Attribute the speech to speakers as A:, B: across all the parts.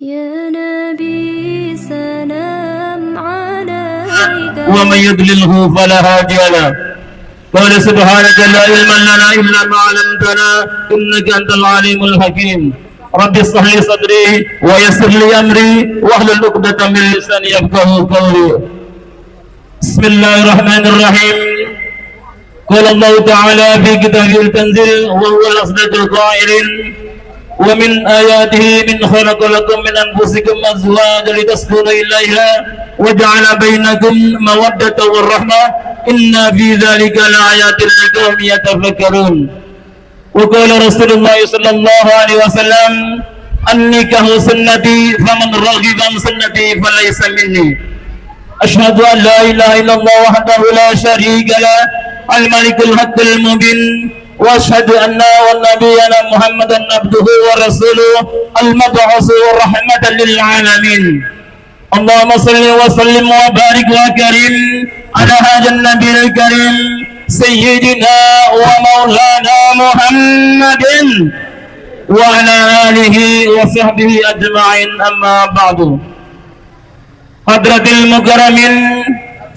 A: يا نبي سلام عليك
B: ومن يضلله فلا هادي له. قال سبحانك لا علم لنا إلا ما علمتنا إنك أنت العليم الحكيم. رب اشرح لي صدري ويسر لي أمري واحلل عقدة من لساني يفقهوا قولي. بسم الله الرحمن الرحيم. قال الله تعالى في كتابه التنزيل وهو الأصدق القائل ومن آياته من خلق لكم من أنفسكم أزواجا لتسكنوا إليها وجعل بينكم مودة والرحمة إن في ذلك لآيات لقوم يتفكرون. وقال رسول الله صلى الله عليه وسلم النكاح سنتي فمن رغب عن سنتي فليس مني. أشهد أن لا إله إلا الله وحده لا شريك له الملك الحق المبين واشهد ان نبينا محمدا عبده ورسوله المبعوث رحمة للعالمين. اللهم صل وسلم وبارك وكرم على هذا النبي الكريم سيدنا ومولانا محمد وعلى آله وصحبه أجمعين. أما بعد. Hadratil mukarramin,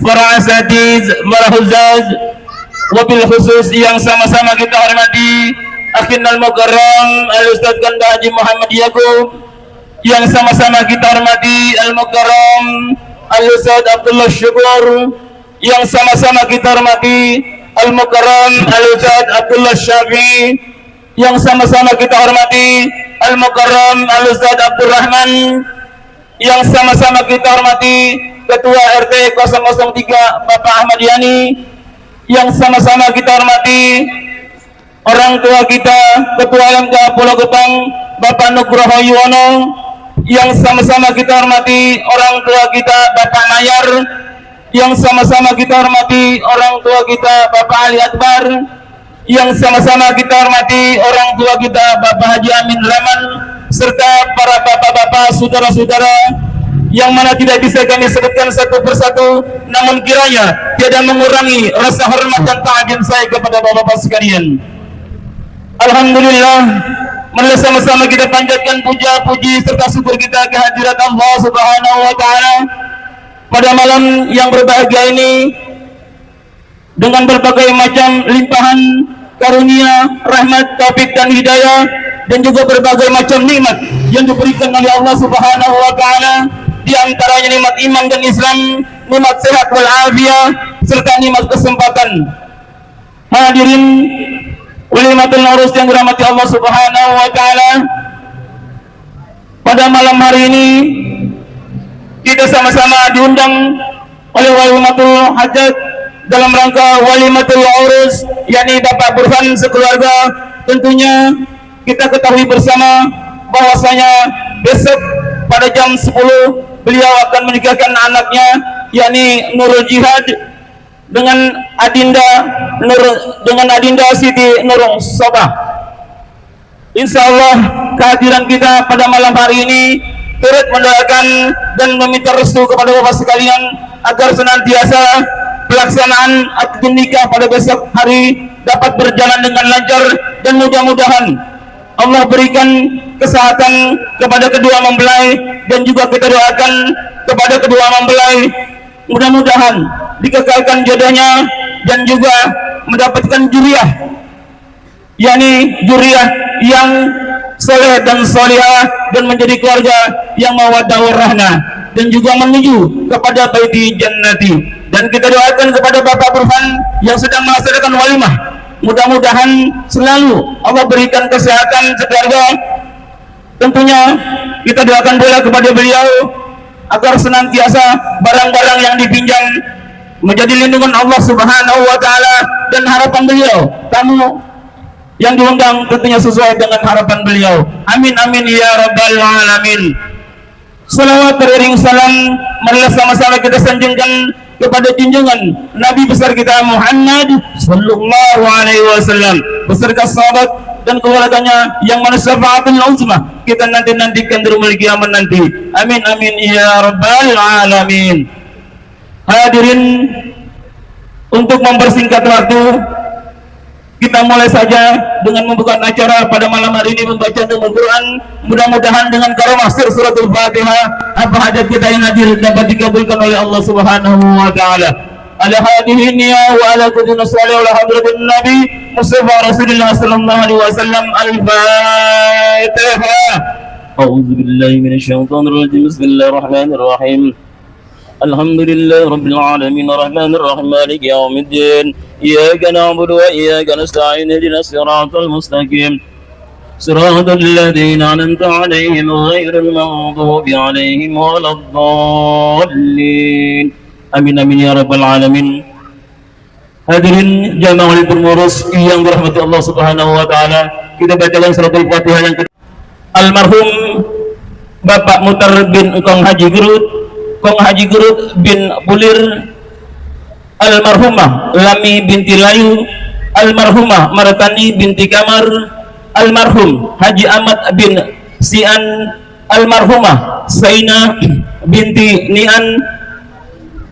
B: para asatiz, para huzaz, wabil khusus yang sama-sama kita hormati Akhinal Mukarram Al-Ustadz Ganda Haji Muhammad Yaqub, yang sama-sama kita hormati Al-Mukarram Al-Ustadz Abdullah Syukur, yang sama-sama kita hormati Al-Mukarram Al-Ustadz Abdullah Syafi'i, yang sama-sama kita hormati Al-Mukarram Al-Ustadz Abdul Rahman, yang sama-sama kita hormati Ketua RT 003 Bapak Ahmad Yani, yang sama-sama kita hormati orang tua kita Ketua MK Pulau Gebang Bapak Nugroho Yuwono, yang sama-sama kita hormati orang tua kita Bapak Mayar, yang sama-sama kita hormati orang tua kita Bapak Ali Akbar, yang sama-sama kita hormati orang tua kita Bapak Haji Amin Rahman, serta para bapak-bapak, saudara-saudara yang mana tidak bisa kami sebutkan satu persatu, namun kiranya tidak mengurangi rasa hormat dan ta'zim saya kepada bapak-bapak sekalian. Alhamdulillah, marilah sama-sama kita panjatkan puja, puji serta syukur kita kehadirat Allah Subhanahu wa taala pada malam yang berbahagia ini dengan berbagai macam limpahan karunia, rahmat, taufik dan hidayah, dan juga berbagai macam nikmat yang diberikan oleh Allah Subhanahu wa taala, di antaranya nikmat iman dan Islam, nikmat sehat wal afiyah, serta nikmat kesempatan. Hadirin ulimatul urus yang dirahmati Allah Subhanahu wa taala, pada malam hari ini kita sama-sama diundang oleh walimatul hajat dalam rangka walimatul urus, yakni Bapak Burhan sekeluarga. Tentunya kita ketahui bersama bahwasanya besok pada jam 10 beliau akan menikahkan anaknya, yakni Nurul Jihad dengan Adinda Siti Nurul Sobah. Insya Allah kehadiran kita pada malam hari ini turut mendoakan dan meminta restu kepada bapak sekalian agar senantiasa pelaksanaan akad nikah pada besok hari dapat berjalan dengan lancar, dan mudah-mudahan Allah berikan kesehatan kepada kedua mempelai, dan juga kita doakan kepada kedua mempelai mudah-mudahan dikekalkan jodohnya dan juga mendapatkan juriyah, yakni juriyah yang soleh dan solihah, dan menjadi keluarga yang mawaddah warahmah, dan juga menuju kepada baiti jannati. Dan kita doakan kepada Bapak Burhan yang sedang melaksanakan walimah, mudah-mudahan selalu Allah berikan kesehatan sekeluarga. Tentunya kita doakan pula kepada beliau agar senantiasa barang-barang yang dipinjam menjadi lindungan Allah Subhanahu wa taala, dan harapan beliau, tamu yang diundang tentunya sesuai dengan harapan beliau. Amin amin ya rabbal alamin. Salawat beriring salam marilah sama-sama kita sanjungkan kepada junjungan Nabi besar kita Muhammad sallallahu alaihi wasallam beserta sahabat dan keluarganya yang mana syafaatul uzma kita nantikan di rumah kiamat nanti. Amin amin ya rabbal alamin. Hadirin, untuk mempersingkat waktu Kita mulai saja dengan membuka acara pada malam hari ini membaca Al-Quran. Mudah-mudahan dengan karamah suratul Fatihah apa hajat kita yang hadir dapat dikabulkan oleh Allah Subhanahu wa taala. Ala hadhihi niyya wa ala kulli salih wa hadratin Nabi Mustafa Rasulullah sallallahu alaihi wasallam. Al-Fatihah. A'udzu billahi minasy syaithanir rajim. Bismillahirrahmanirrahim. Alhamdulillah rabbil alamin arrahmanir rahim maliki yaumiddin iyyaka na'budu wa iyyaka nasta'in ihdinas siratal mustaqim siratal ladzina an'amta 'alaihim ghairil maghdubi 'alaihim waladdallin. Amin amin ya rabbal alamin. Hadirin jamaah pengurus yang dirahmati Allah Subhanahu wa taala, kita bacakan surat Al-Fatihah yang almarhum Bapak Mutar bin Kong Haji Gerut bin Bulir, almarhumah Lami binti Layu, almarhumah Maratani binti Kamar, almarhum Haji Ahmad bin Sian, almarhumah Saina binti Nian,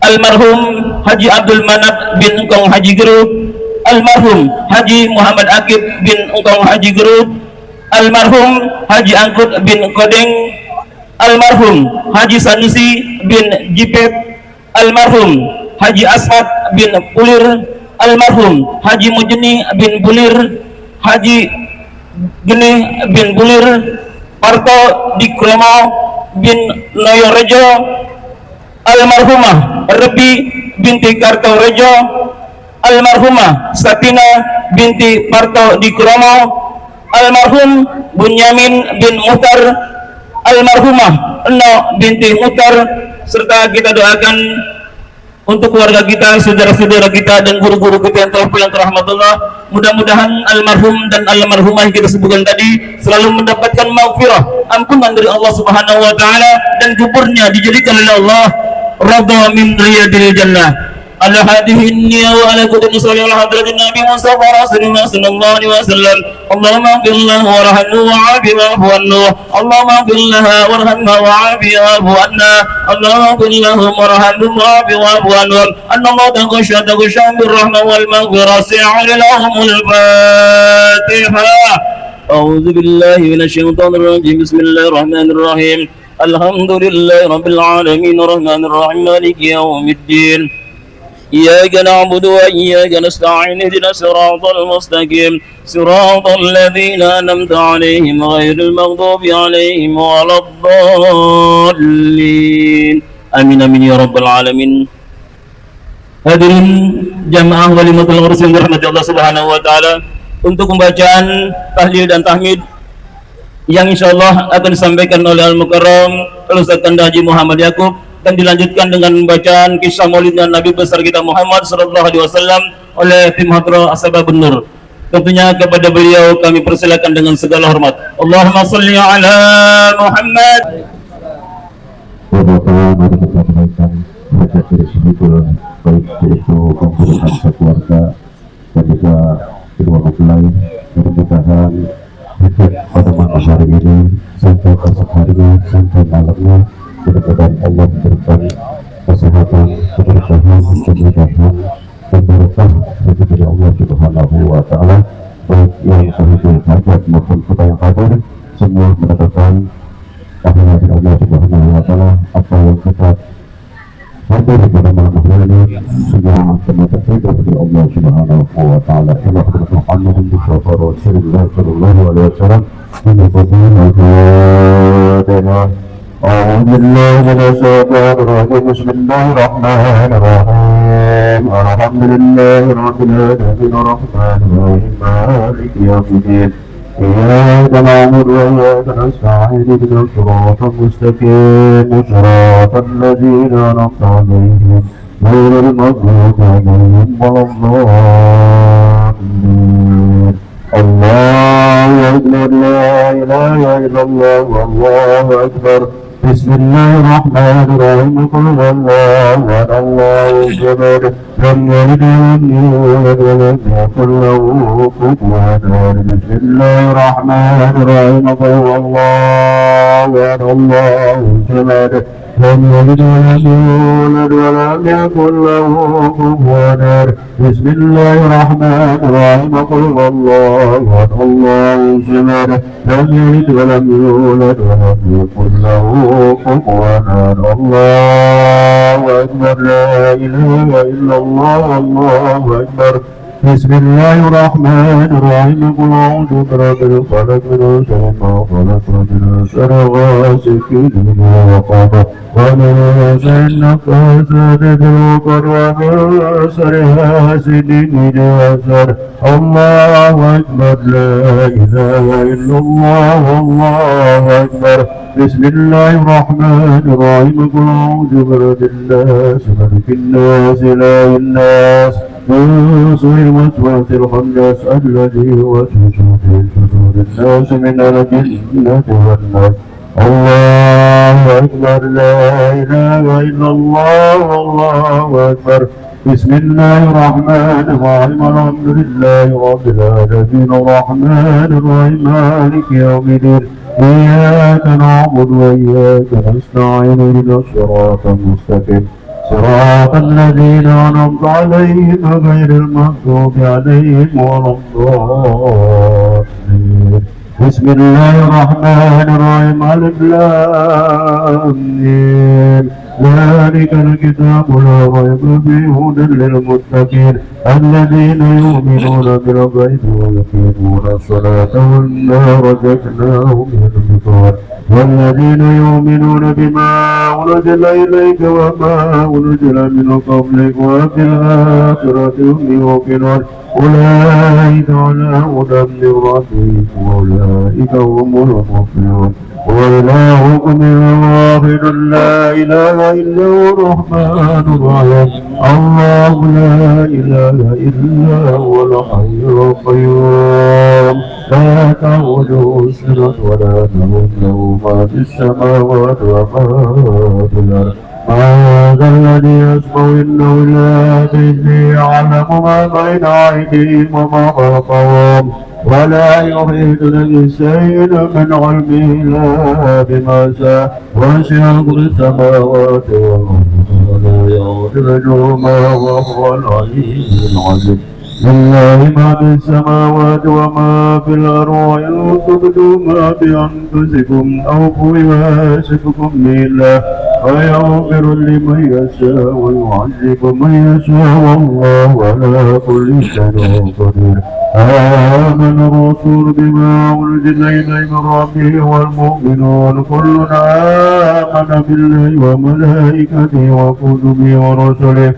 B: almarhum Haji Abdul Manap bin Engkong Haji Gerut, almarhum Haji Muhammad Akib bin Engkong Haji Gerut, almarhum Haji Angkut bin Kodeng, almarhum Haji Sanusi bin Jipet, almarhum Haji Asmat bin Bulir, almarhum Haji Mujni bin Bulir, Haji Geni bin Bulir, Parto Dikromo bin Noyorejo, almarhumah Rebi binti Kartorejo, almarhumah Sapina binti Parto Dikromo, almarhum Bunyamin bin Muhtar, almarhumah Eno binti Mutar, serta kita doakan untuk keluarga kita, saudara-saudara kita, dan guru-guru kita yang telah pulang ke rahmatullah. Mudah-mudahan almarhum dan almarhumah yang kita sebutkan tadi selalu mendapatkan maghfirah, ampunan dari Allah Subhanahu wa taala, dan kuburnya dijadikan oleh Allah radha min riyadil jannah. Ala hadhihi niyya wa ala kulli salih wa hadratin Nabi Mustafa Rasulullah sallallahu alaihi wasallam. Allahumma qillahu warhamhu wa'afihi wa'fu Allahumma qillaha warhamha wa'afihi wa'fu anna. Allahumma qillahu warhamhu wa'afihi wa'fu anna. Allah taqashshada bir rahmah wal maghfirah si'alahumul Fatihah. A'udzu billahi minasy syaithanir rajim. Bismillahirrahmanirrahim. Alhamdulillahi rabbil alamin arrahmanir rahim maliki yaumiddin. إياك نعبد وإياك نستعين اهدنا الصراط المستقيم صراط الذين أنعمت عليهم غير المغضوب عليهم ولا الضالين. Amin amin ya rabbal alamin. Hadirin jamaah walimatul urus yang dirahmati Allah Subhanahu wa taala, untuk pembacaan tahlil dan tahmid yang insyaallah akan disampaikan oleh Al-Mukarram Ustaz Kanda Haji Muhammad Yakub, dan dilanjutkan dengan bacaan kisah maulidnya Nabi besar kita Muhammad sallallahu alaihi wasallam oleh tim Hadra Asbabun Nur. Tentunya kepada beliau kami persilakan dengan segala hormat. Allahumma shalli ala Muhammad.
C: Mari kita menaikkan hajat dari sebetulnya, baik yaitu pembukaan keluarga dan juga kedua mempelai, mudah-mudahan hajat pada malam hari ini sampai esok harinya sampai malamnya, mudah-mudahan Allah memberikan kesehatan, keberkahan, kemudahan, dan berkah dari Allah Subhanahu wa taala, baik yang sahih hajat maupun kita yang hadir, semua mendapatkan pahala dari Allah Subhanahu wa taala. Apa yang kita hadir pada malam hari ini semua mendapatkan dari Allah Subhanahu wa taala. Allah Muhammad Mustafa Rasulullah sallallahu alaihi wasallam. أعوذ بالله من الشيطان الرجيم. بسم الله الرحمن الرحيم. الحمد لله رب العالمين الرحمن الرحيم مالك يوم الدين. إياك نعبد وإياك نستعين اهدنا الصراط المستقيم صراط الذين أنعمت عليهم غير المغضوب عليهم ولا الضالين. الله أكبر لا إله إلا الله والله أكبر. بسم الله الرحمن الرحيم. قل هو الله أحد الله الصمد لم يلد ولم يولد ولم يكن له كفوا أحد. بسم الله الرحمن الرحيم. قل هو الله أحد الله الصمد لم يلد ولم يولد ولم يكن له كفوا أحد بسم الله الرحمن الرحيم قل هو الله أحد الله الصمد لم يلد ولم يولد ولم يكن له كفوا أحد الله أكبر لا إله إلا الله الله أكبر بسم الله الرحمن الرحيم قل أعوذ برب الفلق من شر ما خلق ومن شر غاسق إذا وقب ومن شر النفاثات في العقد ومن شر حاسد إذا حسد الله أكبر لا إله إلا الله الله أكبر بسم الله الرحمن الرحيم قل أعوذ برب الناس ملك الناس إله الناس من سوء الوسواس الخناس الذي يوسوس في صدور الناس من الجنة والناس الله أكبر لا إله إلا الله الله أكبر بسم الله الرحمن الرحيم الحمد لله رب العالمين الرحمن الرحيم مالك يوم الدين إياك نعبد وإياك نستعين اهدنا الصراط المستقيم صراط الذين أنعمت عليهم غير المغضوب عليهم ولا الضالين بسم الله الرحمن الرحيم ألف لام ميم ذلك الكتاب لا ريب فيه هدى للمتقين الذين يؤمنون بالغيب ويقيمون الصلاة ومما رزقناهم ينفقون والذين يؤمنون بما أنزل إليك وما أنزل من قبلك وبالآخرة هم يوقنون أولئك على هدى من ربهم وأولئك هم المفلحون وإلهكم إله واحد لا إله إلا هو الرحمن الرحيم الله لا إله إلا هو الحي القيوم لا تأخذه سنة ولا نوم له ما في السماوات وما في الأرض هذا الذي يسمع إنه لا بإذنه يعلم ما بين أيديهم وما خلفهم ولا يحيطون بشيء من علمه إلا بما شاء وسع السماوات والأرض ولا يؤوده ما وهو العلي العظيم لله ما في السماوات وما في الأرض وإن تبدوا ما بأنفسكم أو يحاسبكم بالله ويغفر لمن يشاء ويعذب من يشاء والله على كل شيء قدير آمن الرسول بما أنزل إليه من ربه والمؤمنون كل آمن بالله وملائكته وكتبه ورسله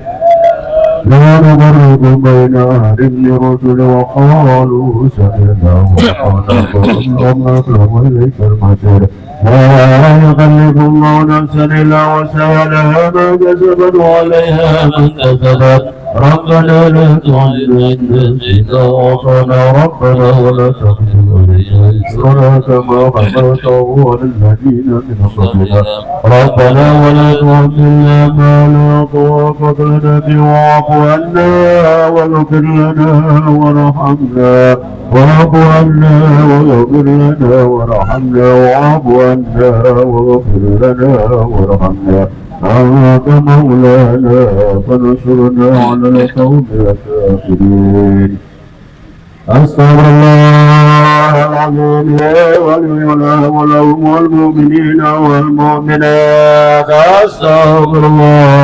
C: لا نفرق بين أحد من رسل وقالوا سمعنا وأطعنا وإليك المصير لا يكلف الله نفسا إلا وسعها لها ما كسبت وعليها ما اكتسبت ربنا لا تعذبنا وأطعنا ربنا ولا تحمل علينا إصرا كما حملته على الذين من قبلنا ربنا ولا تحملنا ما لا طاقة لنا به واعف عنا واغفر لنا وارحمنا واعف عنا واغفر لنا وارحمنا واعف عنا واغفر لنا وارحمنا أنت مولانا فانصرنا على القوم الكافرين أستغفر الله العظيم لي ولهم والمؤمنين والمؤمنات أستغفر الله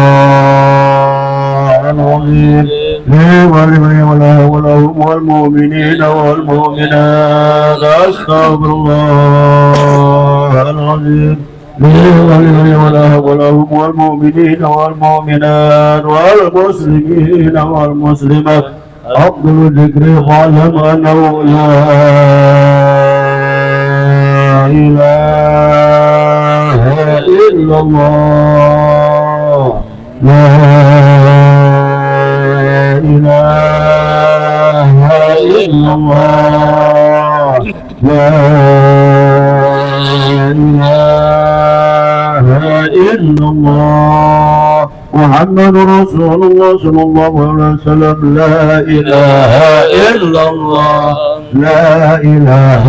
C: العظيم لي ولهم والمؤمنين والمؤمنات أستغفر الله العظيم لي ولهم والمؤمنين والمؤمنات والمسلمين والمسلمات أفضل الذكر فاعلم أنه لا إله إلا الله لا إله إلا الله لا إله إلا الله محمد رسول الله صلى الله عليه وسلم لا إله إلا الله لا إله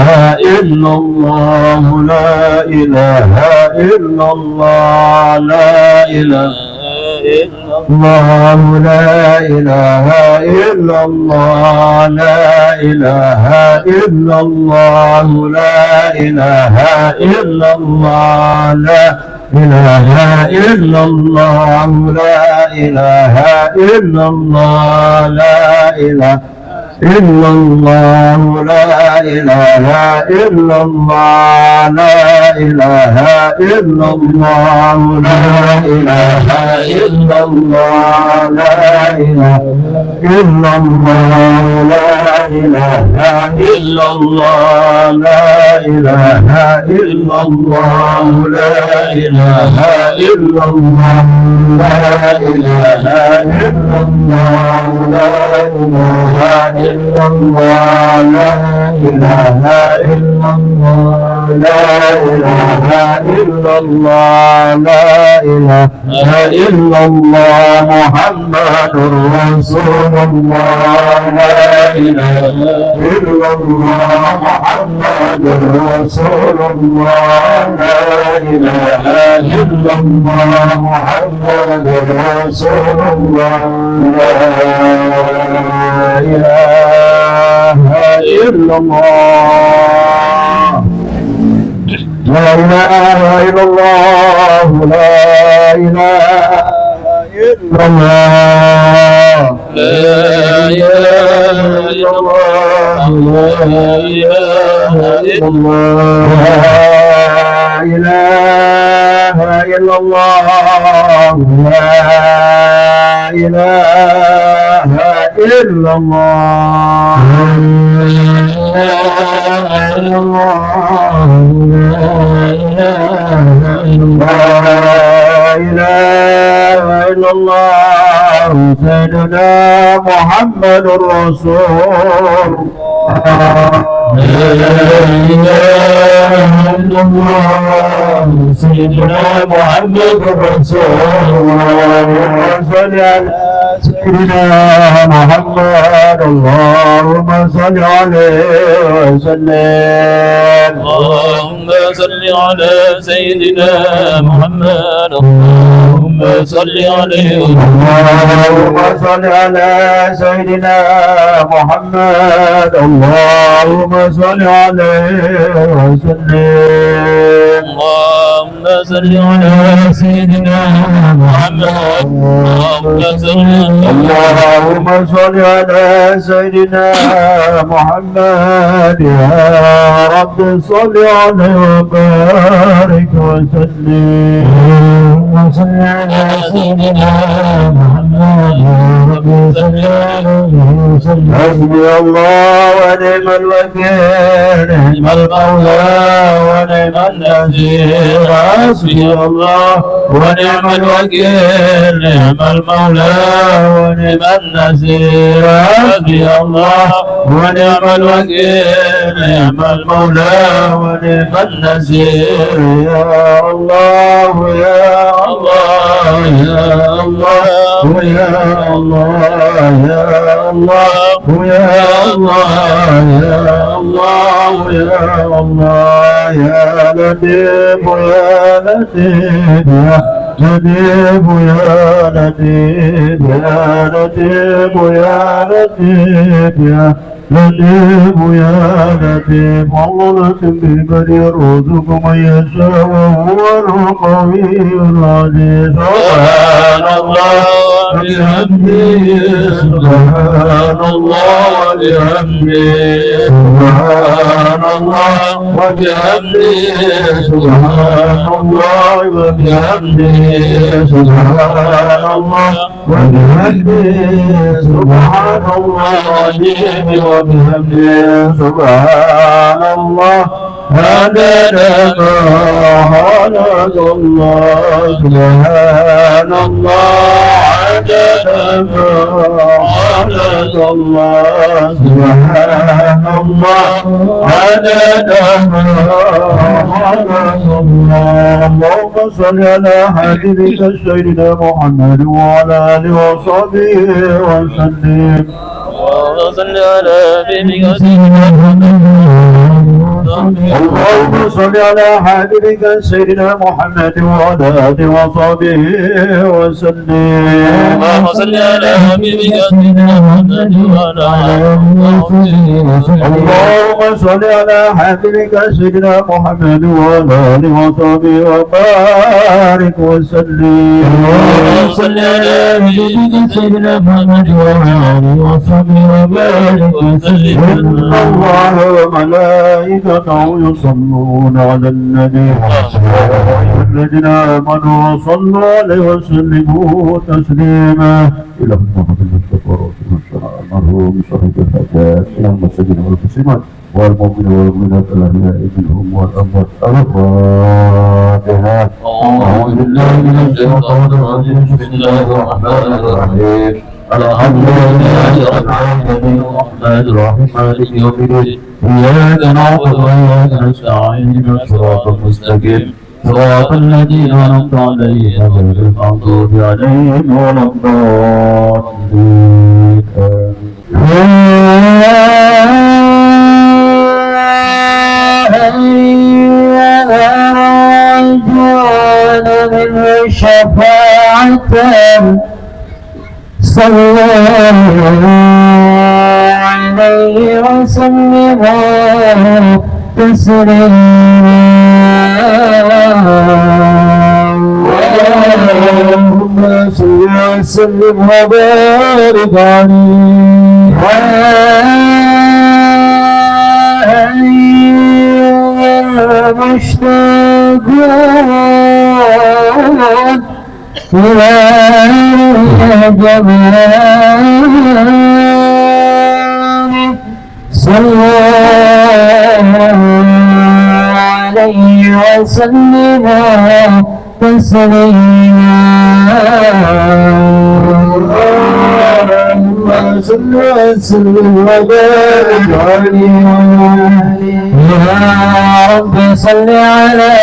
C: إلا الله لا إله إلا الله لا إله الله لا إله إلا الله لا إله إلا الله لا إله إلا الله لا إله إلا الله لا إله إلا الله لا إله إلا الله لا إله إلا الله لا إله إلا الله لا إله إلا الله لا إله إلا الله لا إله إلا الله لا إله إلا الله لا إله إلا الله لا إله إلا الله لا إله إلا الله لا إله إلا الله لا إله إلا الله لا إله إلا الله محمد رسول الله لا إله إلا الله محمد رسول الله لا إله إلا الله محمد رسول الله لا إله إلا الله لا إله إلا الله لا إله إلا الله لا إله إلا الله لا إله إلا الله لا إله إلا الله لا إله إلا الله لا إله إلا الله سيدنا محمد رسول لا إله إلا الله سيدنا محمد رسول الله صل على سيدنا محمد اللهم صل عليه وسلم
B: اللهم صل على سيدنا محمد اللهم صل عليه
C: اللهم صل على سيدنا محمد اللهم صل عليه وسلم
B: اللهم صل على سيدنا محمد اللهم صل
C: اللهم صل على سيدنا محمد يا رب صل عليه وبارك وسلم اللهم صل على سيدنا محمد يا رب صل عليه وسلم حسبي الله ونعم الوكيل نعم المولى ونعم النصير حسبي الله ونعم الوكيل نعم المولى ونعم النصير حسبي الله ونعم الوكيل نعم المولى ونعم النصير يا الله يا الله يا الله يا الله يا الله يا الله يا الله يا الله يا لطيف يا لطيف يا لطيف يا لطيف يا لطيف يا لطيف يا لطيف يا لطيف الله لطيف بمن يرزق من يشاء وهو القوي العزيز سبحان الله بحمده سبحان الله وبحمده سبحان الله وبحمده سبحان الله وبحمده سبحان الله وبحمده سبحان الله وبحمده سبحان الله عدد ما خلق الله سبحان الله عدد الله سبحان الله عدد الله اللهم صل على حبيبك سيدنا محمد وعلى آله وصحبه وسلم
B: وصل على حبيبك سيدنا
C: اللهم صل على حبيبك سيدنا محمد وعلى آله وصحبه وسلم
B: اللهم صل على حبيبك سيدنا محمد وعلى آله وصحبه
C: اللهم صل على حبيبك سيدنا محمد وعلى آله وصحبه وبارك وسلم
B: اللهم صل على حبيبك سيدنا محمد وعلى آله وصحبه وبارك وسلم
C: إن الله وملائكته يصلون على النبي الذين آمنوا صلوا عليه وسلموا تسليما إلى محمد المصطفى المرحوم صاحب الحاجات إلى المساجد والقسمات والمؤمنين والمؤمنات الأحياء منهم والأموات الفاتحة
B: أعوذ بالله من الشيطان الرجيم بسم الله الرحمن الرحيم الحمد لله رب العالمين الرحمن الرحيم مالك يوم الدين إياك نعبد وإياك نستعين اهدنا الصراط المستقيم صراط الذين أنعمت عليهم غير المغضوب عليهم ولا
C: الضالين شفاعة صلى عليه وسلم تسليما اللهم صل وسلم وبارك عليه مشتاقون إلى جمالك صلى عليه وسلم تسليما اللهم صل وسلم وبارك عليه يا رب صل على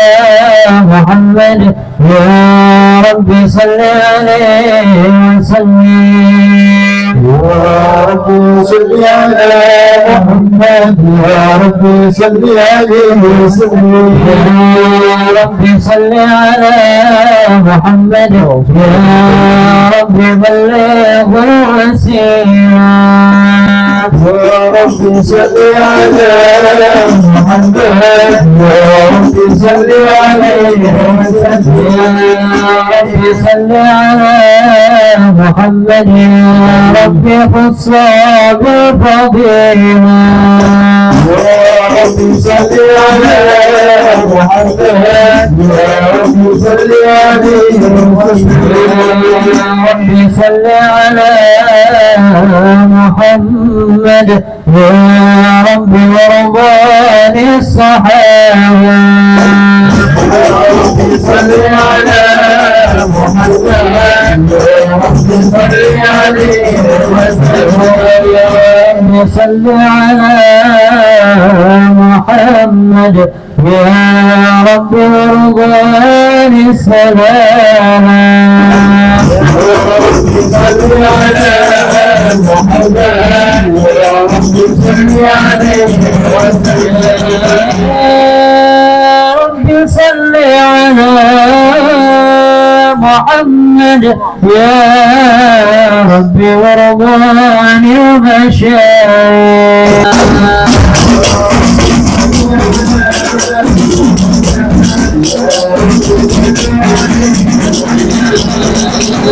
C: محمد يا رب صل عليه وسلم يا رب صل على محمد يا رب صل عليه وسلم يا رب صل على محمد يا رب بلغ وسيما يا رب صل على محمد يا رب صل عليه وسلم يا رب صل على محمد يا رب خص بفضيلة يا رب صل على محمد يا رب صل عليه وسلم يا رب صل على محمد يا رب وارضى عن الصحابة يا رب صل على محمد يا رب صل عليه وسلم يا رب صل على محمد يا رب وارضى عن السلام يا رب صل على محمد يا رب صل عليه وسلم يا رب صل على محمد يا رب وارضى عن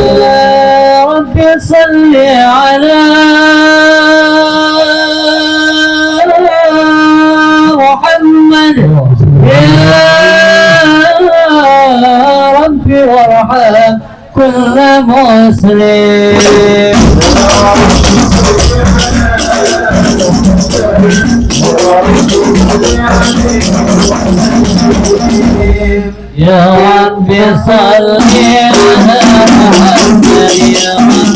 C: يا رب صل على محمد يا رب وارحم كل مسلم يا رب صل على محمد يا رب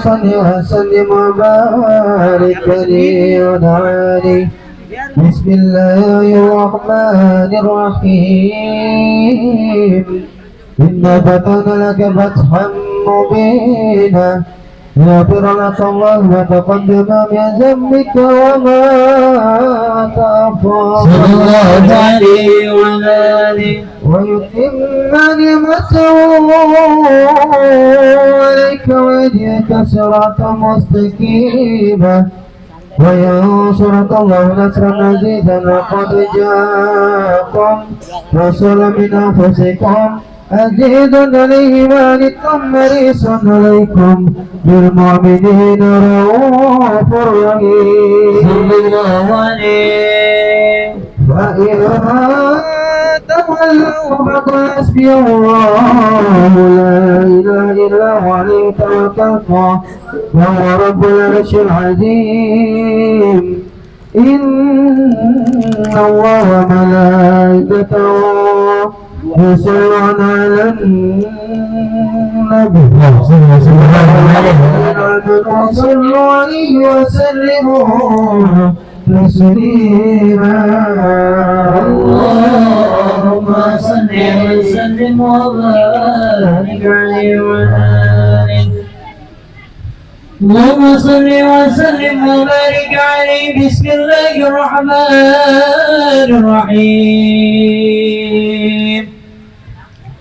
D: صل وسلم وبارك عليه. بسم الله الرحمن الرحيم. إنا فتحنا لك فتحا مبينا يغفر لك الله ما تقدم من ذنبك وما تأخر ويتم نعمته عليك ويهديك صراطا مستقيما وينصرك الله نصرا عزيزا لقد جاءكم رسول من أنفسكم عزيز عليه ما عنتم حريص عليكم بالمؤمنين رؤوف رحيم صلى الله عليه فإن تولوا فقل حسبي الله لا إله إلا هو عليه توكلت وهو رب العرش العظيم إن الله وملائكته يصلون على النبي صلوا عليه وسلموا تسليما اللهم صل وسلم وبارك عليه وعلى آله اللهم صل وسلم وبارك عليه بسم الله الرحمن الرحيم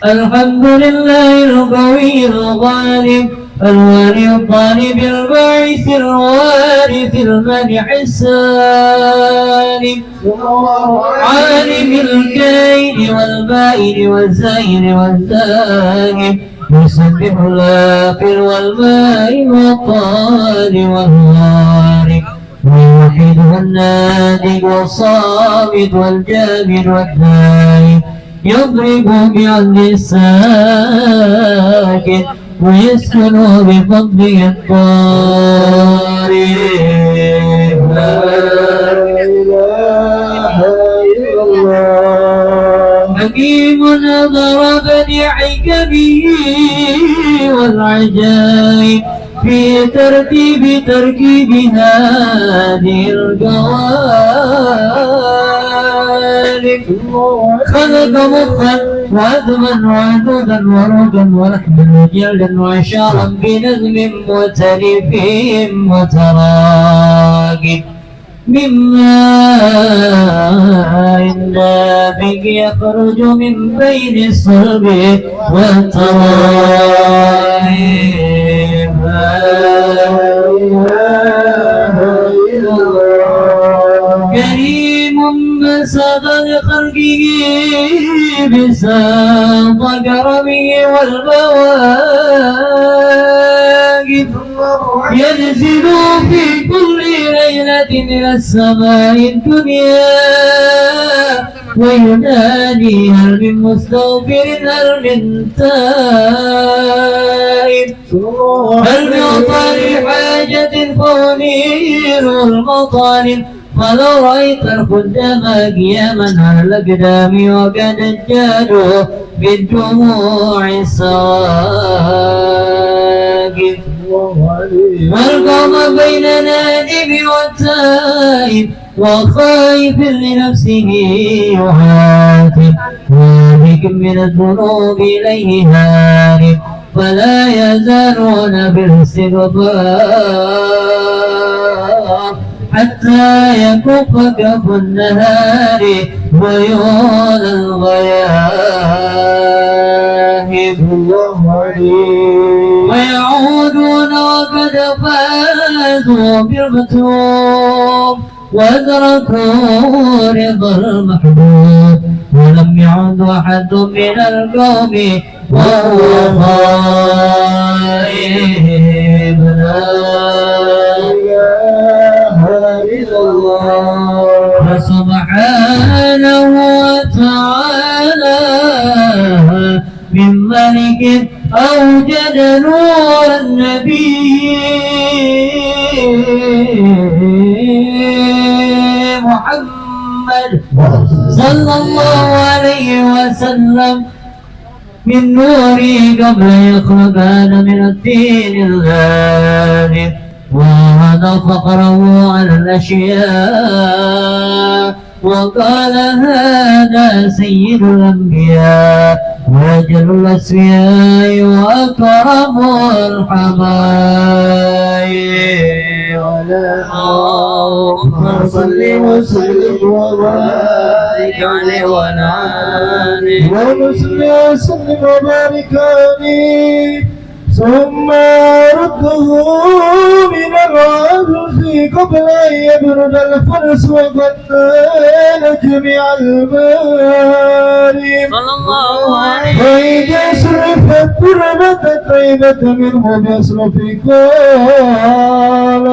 D: الحمد لله القوي الغالب الولي الطالب الباعث الوارث المنح السالم عالم الكائن والبائن والزائر والذاهب يسبح الغافل والماء والطال والغارب والوحيد والنادي والصامت والجامد والداعي يضرب بعدل الساكن ويسكن بفضله الطارئ لا إله إلا الله حكيم نظر بديع حكمه والعجائب في تركيب هذه القوالب خلق مخا وعظما وعدودا ورودا ولحما وجلدا وعشارا بنظم مختلف متراكب مما النافق يخرج من بين الصلب والترائب لا إله إلا الله كريم بسط لخلقه بساط كرمه والبواقب ينزل في كل ليلة إلى السماء الدنيا وينادي هل من مستغفر هل من تائب هل من طالب حاجة فأنير المطالب فلو رأيت الخدام قياما على الأقدام وقد اجادوا بالدموع السواقب والقوم بين نادم والتائب وخائف لنفسه يحاتب وبك من الذنوب إليه هارب فلا يزالون بالاستغفار حتى يكف كف النهار ويول الغياهب ويعودون وقد فازوا بالمكتوب وأدركوا رضا المحبوب ولم يعد أحد من القوم وهو خائب لا إله إلا الله فسبحانه وتعالى من ملك أوجد نور النبي محمد صلى الله عليه وسلم من نوري قبل يخلق هذا من الدين الغالب وهذا فقره على الأشياء وقال هذا سيد الأنبياء وأجل الأسفياء وأكرم الحبايب اللهم صل وسلم وبارك عليه وعلى آله
E: اللهم صل وسلم وبارك عليه
D: ثم رده من العجز قبل أن يبرد الفرس وقد نال جميع الماري وإذا صرفت تربت طيبة منه بيصرف قال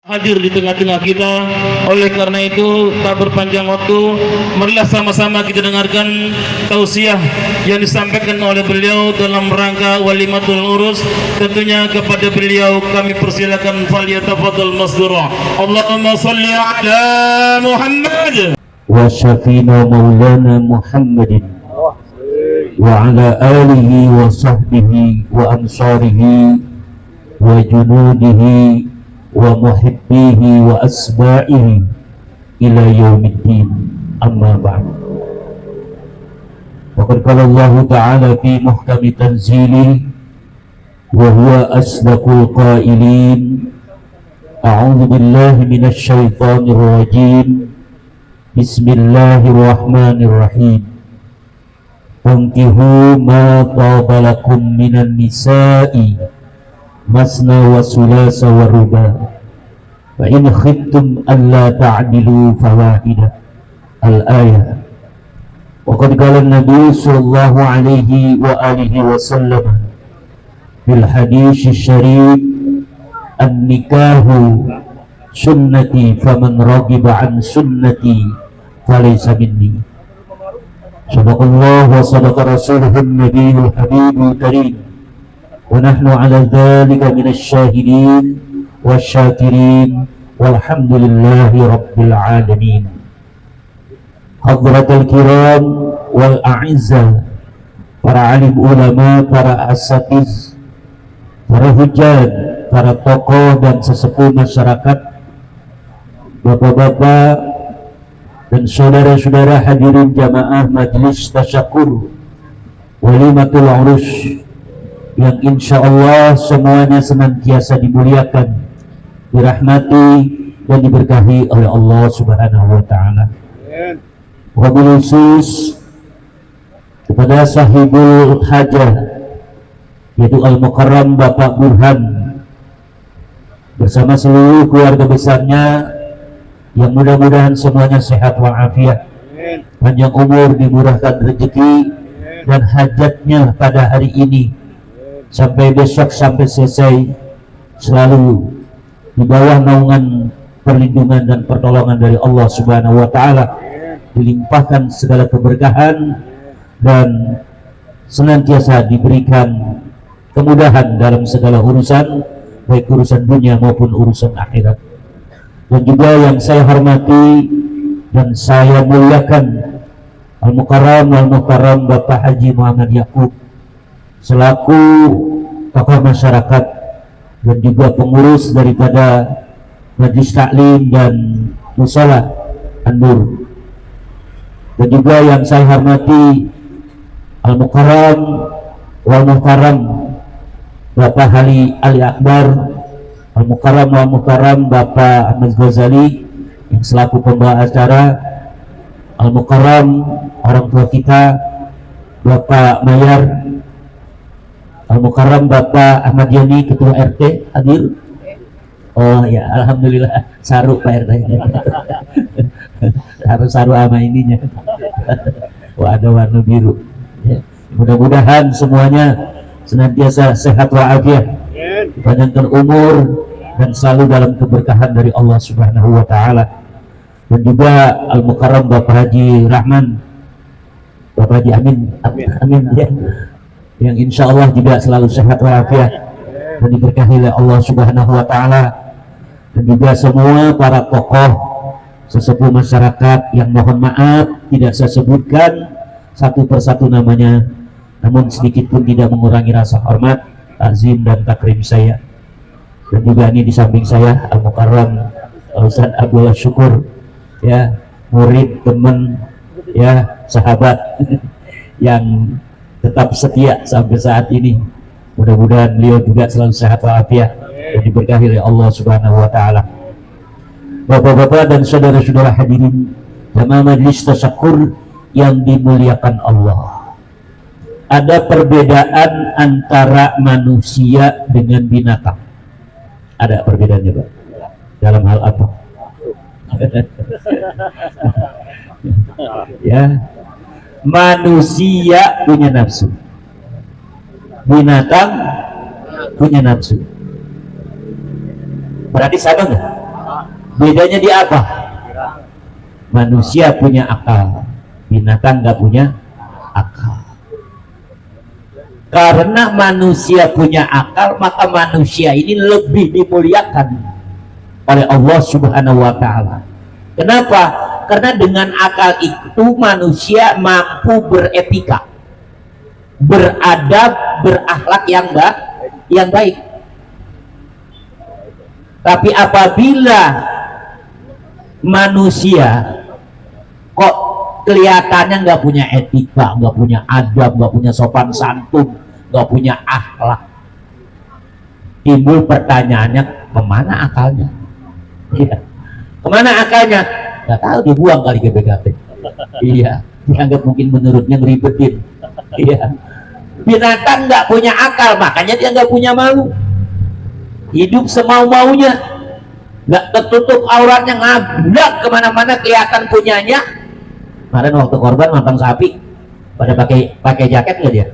B: hadir di tengah-tengah kita. Oleh karena itu, tak berpanjang waktu, marilah sama-sama kita dengarkan tausiah yang disampaikan oleh beliau dalam rangka walimatul urus. Tentunya kepada beliau kami persilakan, falyatafadhal masdura. Allahumma shalli ala Muhammad
C: wa syafina maulana Muhammadin wa ala alihi wa sahbihi wa ansarihi wa junudihi wa muhibbihi wa asba'ihi ila yaumiddin, amma ba'd. Wa qad qala Allah ta'ala fi muhkami tanzilih wa huwa asdaqul qailin. A'udzu billahi minasy syaithanir rajim. Bismillahirrahmanirrahim. Fankihu ma taba lakum minan nisa'i masna wa sulasa wa ruba. Fa in khiftum alla ta'dilu fawahida. Al-ayah. Wa qad qala an-nabiy sallallahu alaihi wa alihi wasallam fil hadits syarif, an-nikahu sunnati faman raghiba an sunnati falaysa minni. Sadaqallahu wa sadaqa rasuluhun nabiyul habibul karim, wa nahnu ala dhalika minasy syahidin wasyakirin walhamdulillahi rabbil alamin. Hadratul kiram wal a'izzah, para alim ulama, para asatiz, para hujjah, para tokoh dan sesepuh masyarakat, bapak-bapak dan saudara-saudara hadirin jamaah majelis tasyakur walimatul urus yang insya Allah semuanya senantiasa dimuliakan, dirahmati dan diberkahi oleh Allah Subhanahu wa Ta'ala. Wabil khusus kepada sahibul hajah, yaitu Al-Mukarram Bapak Burhan bersama seluruh keluarga besarnya, yang mudah-mudahan semuanya sehat walafiat, panjang umur, dimurahkan rezeki, dan hajatnya pada hari ini sampai besok sampai selesai selalu di bawah naungan perlindungan dan pertolongan dari Allah Subhanahu wa Ta'ala, dilimpahkan segala keberkahan dan senantiasa diberikan kemudahan dalam segala urusan, baik urusan dunia maupun urusan akhirat. Dan juga yang saya hormati dan saya muliakan Al-Mukarram Al-Muhtaram Bapak Haji Muhammad Yaqub selaku tokoh masyarakat dan juga pengurus daripada Majlis Taklim dan Mushola An-Nur. Dan juga yang saya hormati Al-Mukarram Wal-Muhtaram Bapak Ali Akbar, Al-Mukarram Wal-Muhtaram Bapak Ahmad Ghazali yang selaku pembawa acara, Al-Mukarram orang tua kita Bapak Mayar, Al-Mukarram Bapak Ahmad Yani Ketua RT hadir. Oh ya, alhamdulillah, saru Pak RT. Harus saru sama ininya. Wah, ada warna biru. Ya. Mudah-mudahan semuanya senantiasa sehat walafiat, dipanjangkan umur dan selalu dalam keberkahan dari Allah Subhanahu wa Ta'ala. Dan juga Al-Mukarram Bapak Haji Rahman, Bapak Haji Amin ya, yang insya Allah juga selalu sehat walafiat dan diberkahi oleh Allah Subhanahu wa Ta'ala. Dan juga semua para tokoh sesepuh masyarakat yang mohon maaf tidak saya sebutkan satu persatu namanya, namun sedikit pun tidak mengurangi rasa hormat, takzim dan takrim saya. Dan juga ini di samping saya Al-Mukarram Ustaz Abdullah Syukur, ya, murid, teman, ya, sahabat yang tetap setia sampai saat ini. Mudah-mudahan beliau juga selalu sehat walafiat dan diberkahi oleh Allah Subhanahu wa Ta'ala. Bapak-bapak dan saudara-saudara hadirin jamaah majelis tasyakur yang dimuliakan Allah, ada perbedaan antara manusia dengan binatang. Ada perbedaannya, Pak? Dalam hal apa? Ya, manusia punya nafsu, binatang punya nafsu. Berarti sama nggak? Bedanya di apa? Manusia punya akal, binatang nggak punya akal. Karena manusia punya akal, maka manusia ini lebih dimuliakan oleh Allah Subhanahu wa Ta'ala. Kenapa? Karena dengan akal itu manusia mampu beretika, beradab, berakhlak yang baik. Tapi apabila manusia kok kelihatannya nggak punya etika, nggak punya adab, nggak punya sopan santun, nggak punya akhlak,
E: Timbul pertanyaannya, kemana akalnya? Iya. Kemana akalnya? Nggak tahu, dibuang kali ke BKP. Iya, dianggap mungkin menurutnya ngeribetin. Iya. Binatang nggak punya akal, makanya dia nggak punya malu. Hidup semau-maunya, nggak tertutup auratnya, ngablak kemana-mana kelihatan punyanya. Kemarin waktu korban makan sapi, pada pakai jaket nggak dia?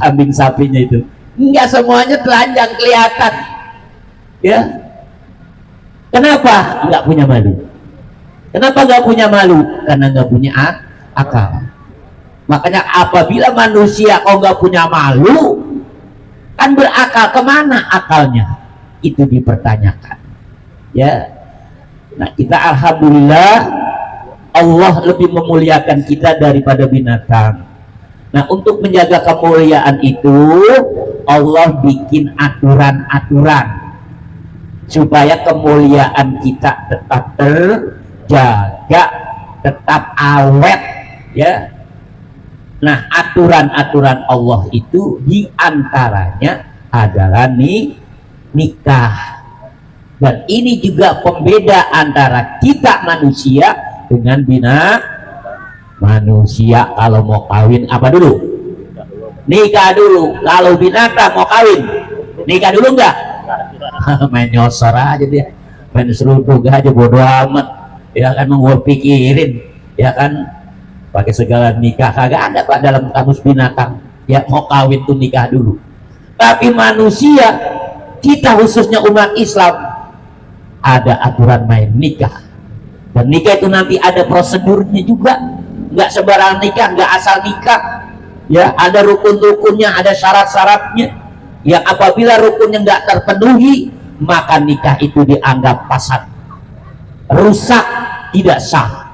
E: Kambing sapinya itu, nggak semuanya telanjang kelihatan. Ya, kenapa nggak punya malu? Kenapa nggak punya malu? Karena nggak punya akal. Makanya apabila manusia kau nggak punya malu, kan berakal, kemana akalnya? Itu dipertanyakan. Ya, nah kita alhamdulillah Allah lebih memuliakan kita daripada binatang. Nah, untuk menjaga kemuliaan itu Allah bikin aturan-aturan supaya kemuliaan kita tetap terjaga, tetap awet, ya. Nah, aturan-aturan Allah itu diantaranya adalah nikah. Dan ini juga pembeda antara kita manusia dengan manusia. Kalau mau kawin apa dulu? Nikah dulu. Kalau binatang mau kawin, nikah dulu enggak? Main nyosor aja dia, main seruduk aja, bodo amat. Ya kan, mau pikirin, ya kan, pakai segala nikah. Kagak ada Pak dalam kamus binatang ya mau kawin tuh nikah dulu. Tapi manusia, kita khususnya umat Islam, ada aturan main nikah. Dan nikah itu nanti ada prosedurnya juga, nggak sembarang nikah, nggak asal nikah. Ya, ada rukun-rukunnya, ada syarat-syaratnya. Yang apabila rukunnya nggak terpenuhi, maka nikah itu dianggap fasad, rusak, tidak sah.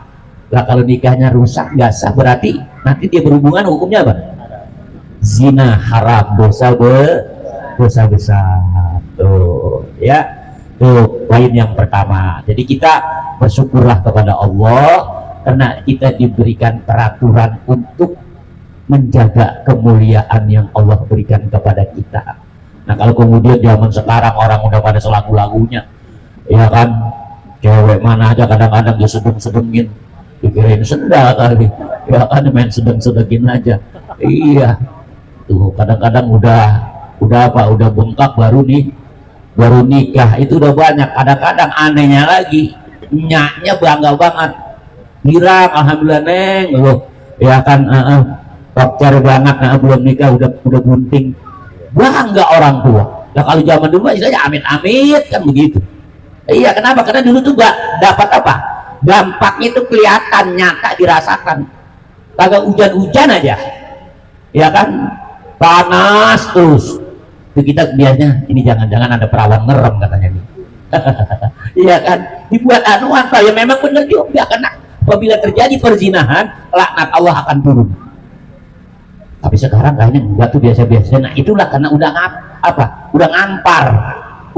E: Lah kalau nikahnya rusak, nggak sah, berarti nanti dia berhubungan, hukumnya apa? Zina, haram, dosa besar. Tuh, ya, tuh poin yang pertama. Jadi kita bersyukurlah kepada Allah karena kita diberikan peraturan untuk menjaga kemuliaan yang Allah berikan kepada kita. Nah, kalau kemudian zaman sekarang orang udah pada selagu-lagunya, ya kan, cewek mana aja kadang-kadang dia sedeng-sedengin, dikirain sendal kali, ya kan, main sedeng-sedengin aja. Iya, tuh kadang-kadang udah bengkak baru nikah itu udah banyak. Kadang-kadang anehnya lagi, nyaknya bangga banget, girang, alhamdulillah neng, loh, ya kan, pacar banget, nah belum nikah udah bunting, bangga orang tua. Nah kalau zaman dulu istilahnya amit-amit kan begitu. Iya, kenapa? Karena dulu tuh gak dapat apa, dampaknya itu kelihatan, nyata, dirasakan. Kagak hujan-hujan aja, ya kan, panas terus. Itu kita biasanya, ini jangan-jangan ada perawan ngerem katanya nih. Iya kan, dibuat anuan, ya memang benar juga, karena apabila terjadi perzinahan, laknat Allah akan turun. Tapi sekarang kayaknya enggak, tuh biasa-biasa. Nah itulah karena udah udah ngampar,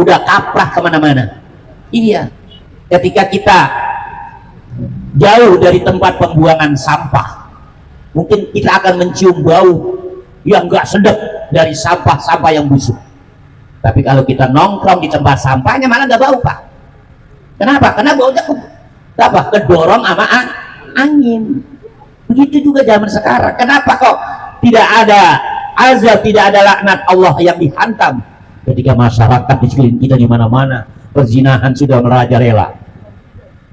E: udah kaprah kemana-mana. Iya, ketika kita jauh dari tempat pembuangan sampah, mungkin kita akan mencium bau yang enggak sedap dari sampah-sampah yang busuk. Tapi kalau kita nongkrong di tempat sampahnya malah nggak bau, Pak. Kenapa? Karena baunya kedorong sama angin. Begitu juga zaman sekarang. Kenapa kok tidak ada azab, tidak ada laknat Allah yang dihantam ketika masyarakat di sekeliling kita di mana-mana perzinahan sudah merajalela?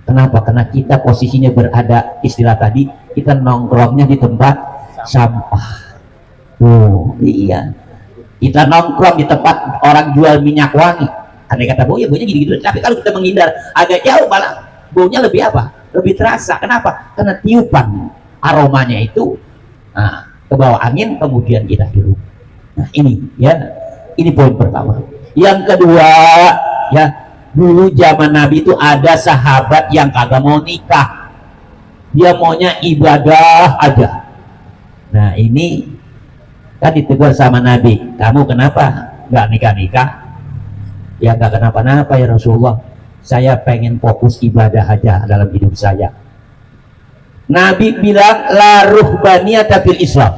E: Kenapa? Karena kita posisinya berada, istilah tadi, kita nongkrongnya di tempat sampah. Oh iya, kita nongkrong di tempat orang jual minyak wangi. Andai kata baunya gitu-gitu. Tapi kalau kita menghindar agak jauh, malah baunya lebih lebih terasa. Kenapa? Karena tiupan aromanya itu ke bawah angin, kemudian kita hirup. Nah ini ya, ini poin pertama. Yang kedua, ya, dulu zaman Nabi itu ada sahabat yang kagak mau nikah, dia maunya ibadah aja. Nah ini kan ditegur sama Nabi, kamu kenapa nggak nikah-nikah? Ya nggak kenapa-napa ya Rasulullah, saya pengen fokus ibadah aja dalam hidup saya. Nabi bilang la ruhbaniyata fil Islam,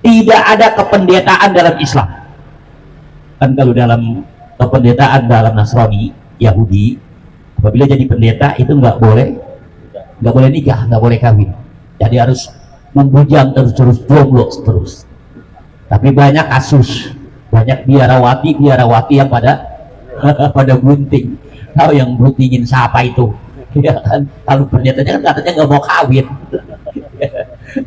E: tidak ada kependetaan dalam Islam. Kan kalau dalam kependetaan dalam Nasrani Yahudi, apabila jadi pendeta itu nggak boleh nikah, nggak boleh kawin, jadi harus membujang terus jomblo terus. Tapi banyak kasus, banyak biarawati yang pada pada bunting. Tahu yang buntingin siapa itu? Ya kan, kalau pendetanya kan katanya nggak mau kawin.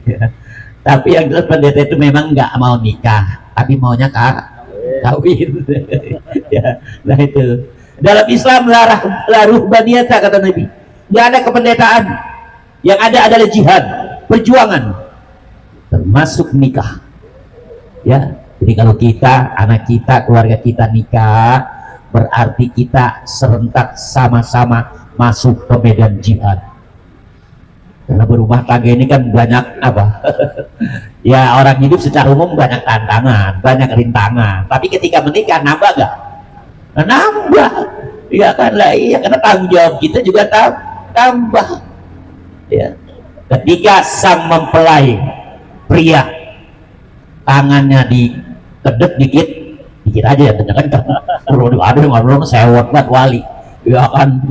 E: Ya. Tapi yang jelas pendeta itu memang nggak mau nikah, tapi maunya kawin. Ya, nah itu dalam Islam ruhbaniyata, kata Nabi, nggak ada kependetaan, yang ada adalah jihad, perjuangan, termasuk nikah. Ya, jadi kalau kita, anak kita, keluarga kita nikah, berarti kita serentak sama-sama masuk ke medan jihad. Karena berumah tangga ini kan banyak apa? Ya, orang hidup secara umum banyak tantangan, banyak rintangan. Tapi ketika menikah nambah gak? Nambah. Ya kan lah, iya, karena tanggung jawab kita juga tambah. Ya. Ketika sang mempelai pria tangannya dikedek dikit aja ya, kenceng-kenceng. Ada yang ngobrol sewot banget wali. Ya kan,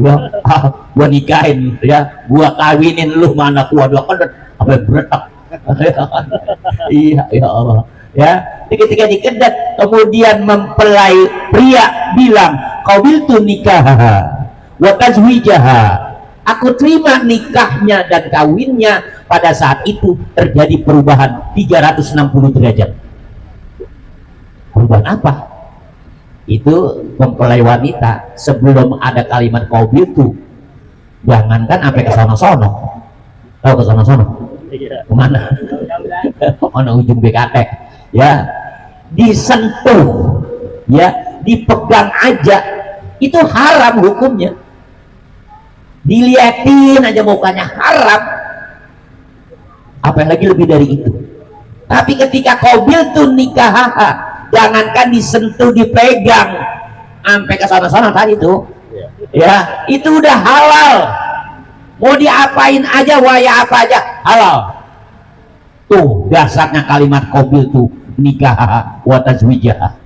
E: gua nikahin, ya, gua kawinin lu mana gua dua kan apa beretak. Iya, ya Allah. Ya, ketika dikedat, kemudian mempelai pria bilang, qabiltu nikah wa tazwijaha. Aku terima nikahnya dan kawinnya. Pada saat itu terjadi perubahan 360 derajat. Perubahan apa? Itu mempelai wanita sebelum ada kalimat qabiltu, jangankan sampai ke sono-sono. Tahu ke sono-sono? Kemana? Mana ujung BKT? Ya, disentuh, ya, dipegang aja, itu haram hukumnya. Diliatin aja mukanya haram. Apa yang lagi lebih dari itu? Tapi ketika qabiltu nikah, jangankan disentuh, dipegang sampai ke sana-sana tadi tuh, ya, itu udah halal. Mau diapain aja, waya apa aja halal. Tuh dasarnya kalimat qabiltu nikah wa tazwijah.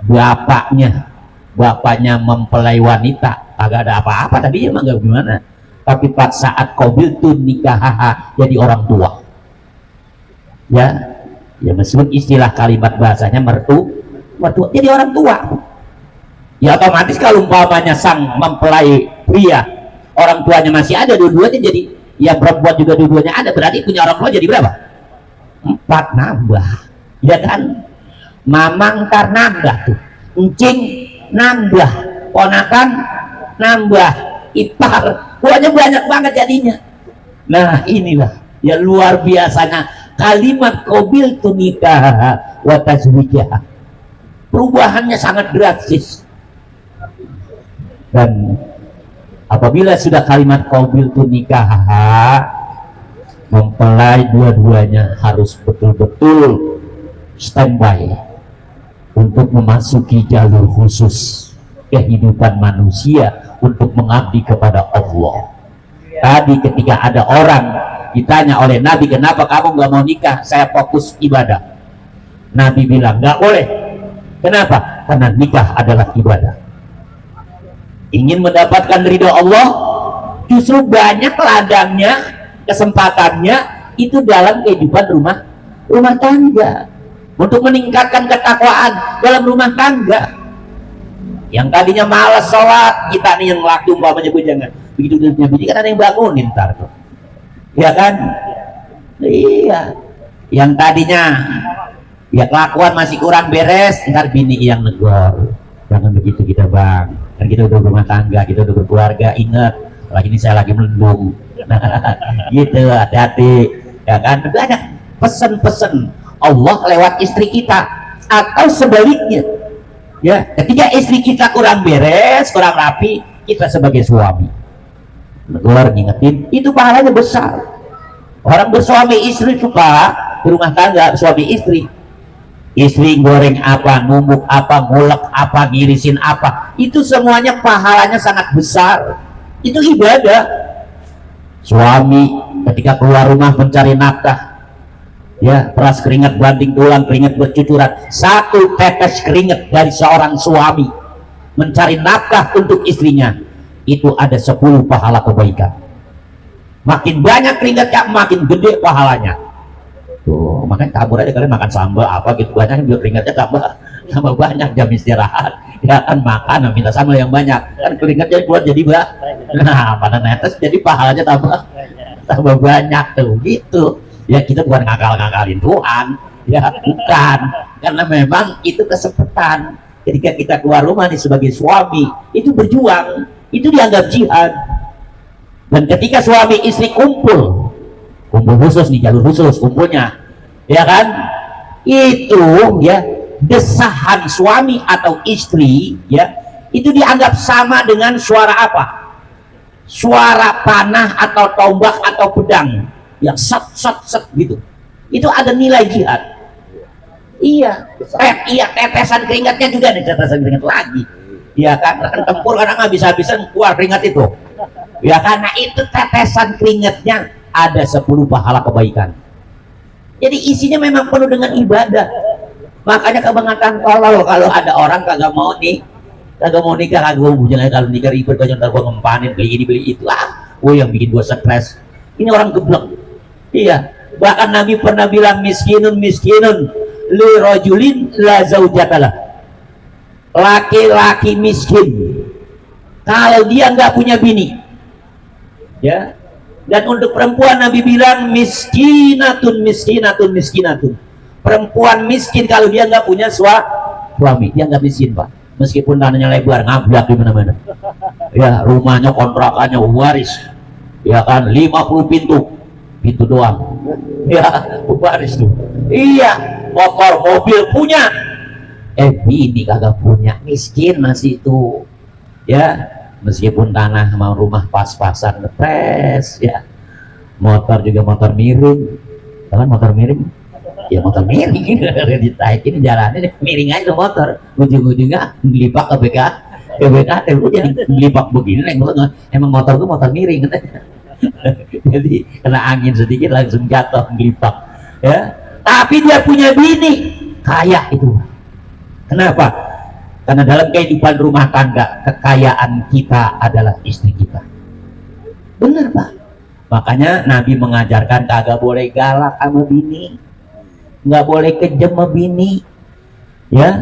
E: Bapaknya mempelai wanita agak ada apa-apa tadinya, mah gak gimana. Tapi pada saat qabiltu nikah jadi orang tua. Ya, ya, meskipun istilah kalimat bahasanya mertua, jadi orang tua. Ya otomatis kalau umpamanya sang mempelai pria orang tuanya masih ada, dua-duanya jadi, ya perempuan juga dua-duanya ada, berarti punya orang tua jadi berapa? 4 nambah. Ya kan, mamang ntar nambah tuh, encing nambah, ponakan nambah, ipar, pokoknya banyak banget jadinya. Nah inilah ya luar biasanya kalimat qabiltu nikah wa tazwijah. Perubahannya sangat drastis. Dan apabila sudah kalimat qabiltu nikah, mempelai dua-duanya harus betul-betul standby untuk memasuki jalur khusus kehidupan manusia untuk mengabdi kepada Allah. Tadi ketika ada orang ditanya oleh Nabi, kenapa kamu nggak mau nikah? Saya fokus ibadah. Nabi bilang nggak boleh. Kenapa? Karena nikah adalah ibadah. Ingin mendapatkan ridho Allah, justru banyak ladangnya, kesempatannya itu dalam kehidupan rumah tangga, untuk meningkatkan ketakwaan dalam rumah tangga. Yang tadinya malas sholat, kita nih yang laki umpamanya jangan begitu bini kan ada yang bangunin ntar tuh, ya kan? Iya, yang tadinya ya kelakuan masih kurang beres, ntar bini yang negor, jangan begitu kita bang, kan kita udah rumah tangga, kita udah berkeluarga, ingat lagi ini saya lagi melendung. Nah, gitu, hati-hati, ya kan? Banyak pesan-pesan Allah lewat istri kita, atau sebaliknya, ya, ketika istri kita kurang beres, kurang rapi, kita sebagai suami negor ngingetin, itu pahalanya besar. Orang bersuami istri suka di rumah tangga, suami istri goreng apa, numbuk apa, ngulek apa, ngirisin apa, itu semuanya pahalanya sangat besar. Itu ibadah. Suami ketika keluar rumah mencari nafkah, Ya, peras keringat banting tulang, keringat bercucuran. Satu tetes keringat dari seorang suami mencari nafkah untuk istrinya, itu ada 10 pahala kebaikan. Makin banyak keringatnya, makin gede pahalanya. Tuh, makanya kabur aja kalian makan sambal apa gitu banyak, biar keringatnya tambah banyak. Jam istirahat ya kan makan, minta sambal yang banyak, kan keringatnya keluar jadi nah pada netes jadi pahalanya tambah banyak tuh gitu. Ya kita bukan ngakal-ngakalin Tuhan, ya bukan, karena memang itu kesempatan ketika kita keluar rumah nih sebagai suami, itu berjuang, itu dianggap jihad. Dan ketika suami istri kumpul khusus nih, jalur khusus kumpulnya, ya kan, itu ya desahan suami atau istri ya itu dianggap sama dengan suara apa? Suara panah atau tombak atau pedang yang set gitu. Itu ada nilai jihad. Iya, tetesan keringatnya juga nih, tetesan keringat lagi. Ya kan tempur karena habis-habisan keluar keringat itu. Ya karena itu tetesan keringatnya ada 10 pahala kebaikan. Jadi isinya memang penuh dengan ibadah. Makanya kebangetan kalau ada orang kagak mau nikah, kagak mau jangan, kalau nikah ribet aja, ntar gua ngempanin beli ini beli itu, yang bikin gua stres. Ini orang geblek. Iya, bahkan Nabi pernah bilang miskinun li rajulin la zaujatalah. Laki-laki miskin kalau dia nggak punya bini, ya. Dan untuk perempuan Nabi bilang miskinatun. Perempuan miskin kalau dia nggak punya suami, dia nggak miskin, Pak. Meskipun tanahnya lebar, ngablak di mana-mana. Ya, rumahnya kontrakannya waris. Ya kan, 50 pintu doang. Ya, waris tuh. Iya, motor, mobil punya. Bini kagak punya, miskin masih itu. Ya, meskipun tanah mau rumah pas-pasan ngepres, ya. Motor juga motor miring. Kan motor miring? Ya motor miring. Ditaikin jalannya miring aja motor. Ujung-ujungnya ngelipak ke BKT, lu jadi ngelipak begini. Emang motor gua motor miring. Jadi kena angin sedikit langsung jatuh ngelipak. Ya, tapi dia punya bini kaya itu. Kenapa? Karena dalam kehidupan rumah tangga kekayaan kita adalah istri kita. Bener, Pak. Makanya Nabi mengajarkan kagak boleh galak sama bini, nggak boleh kejam sama bini, ya,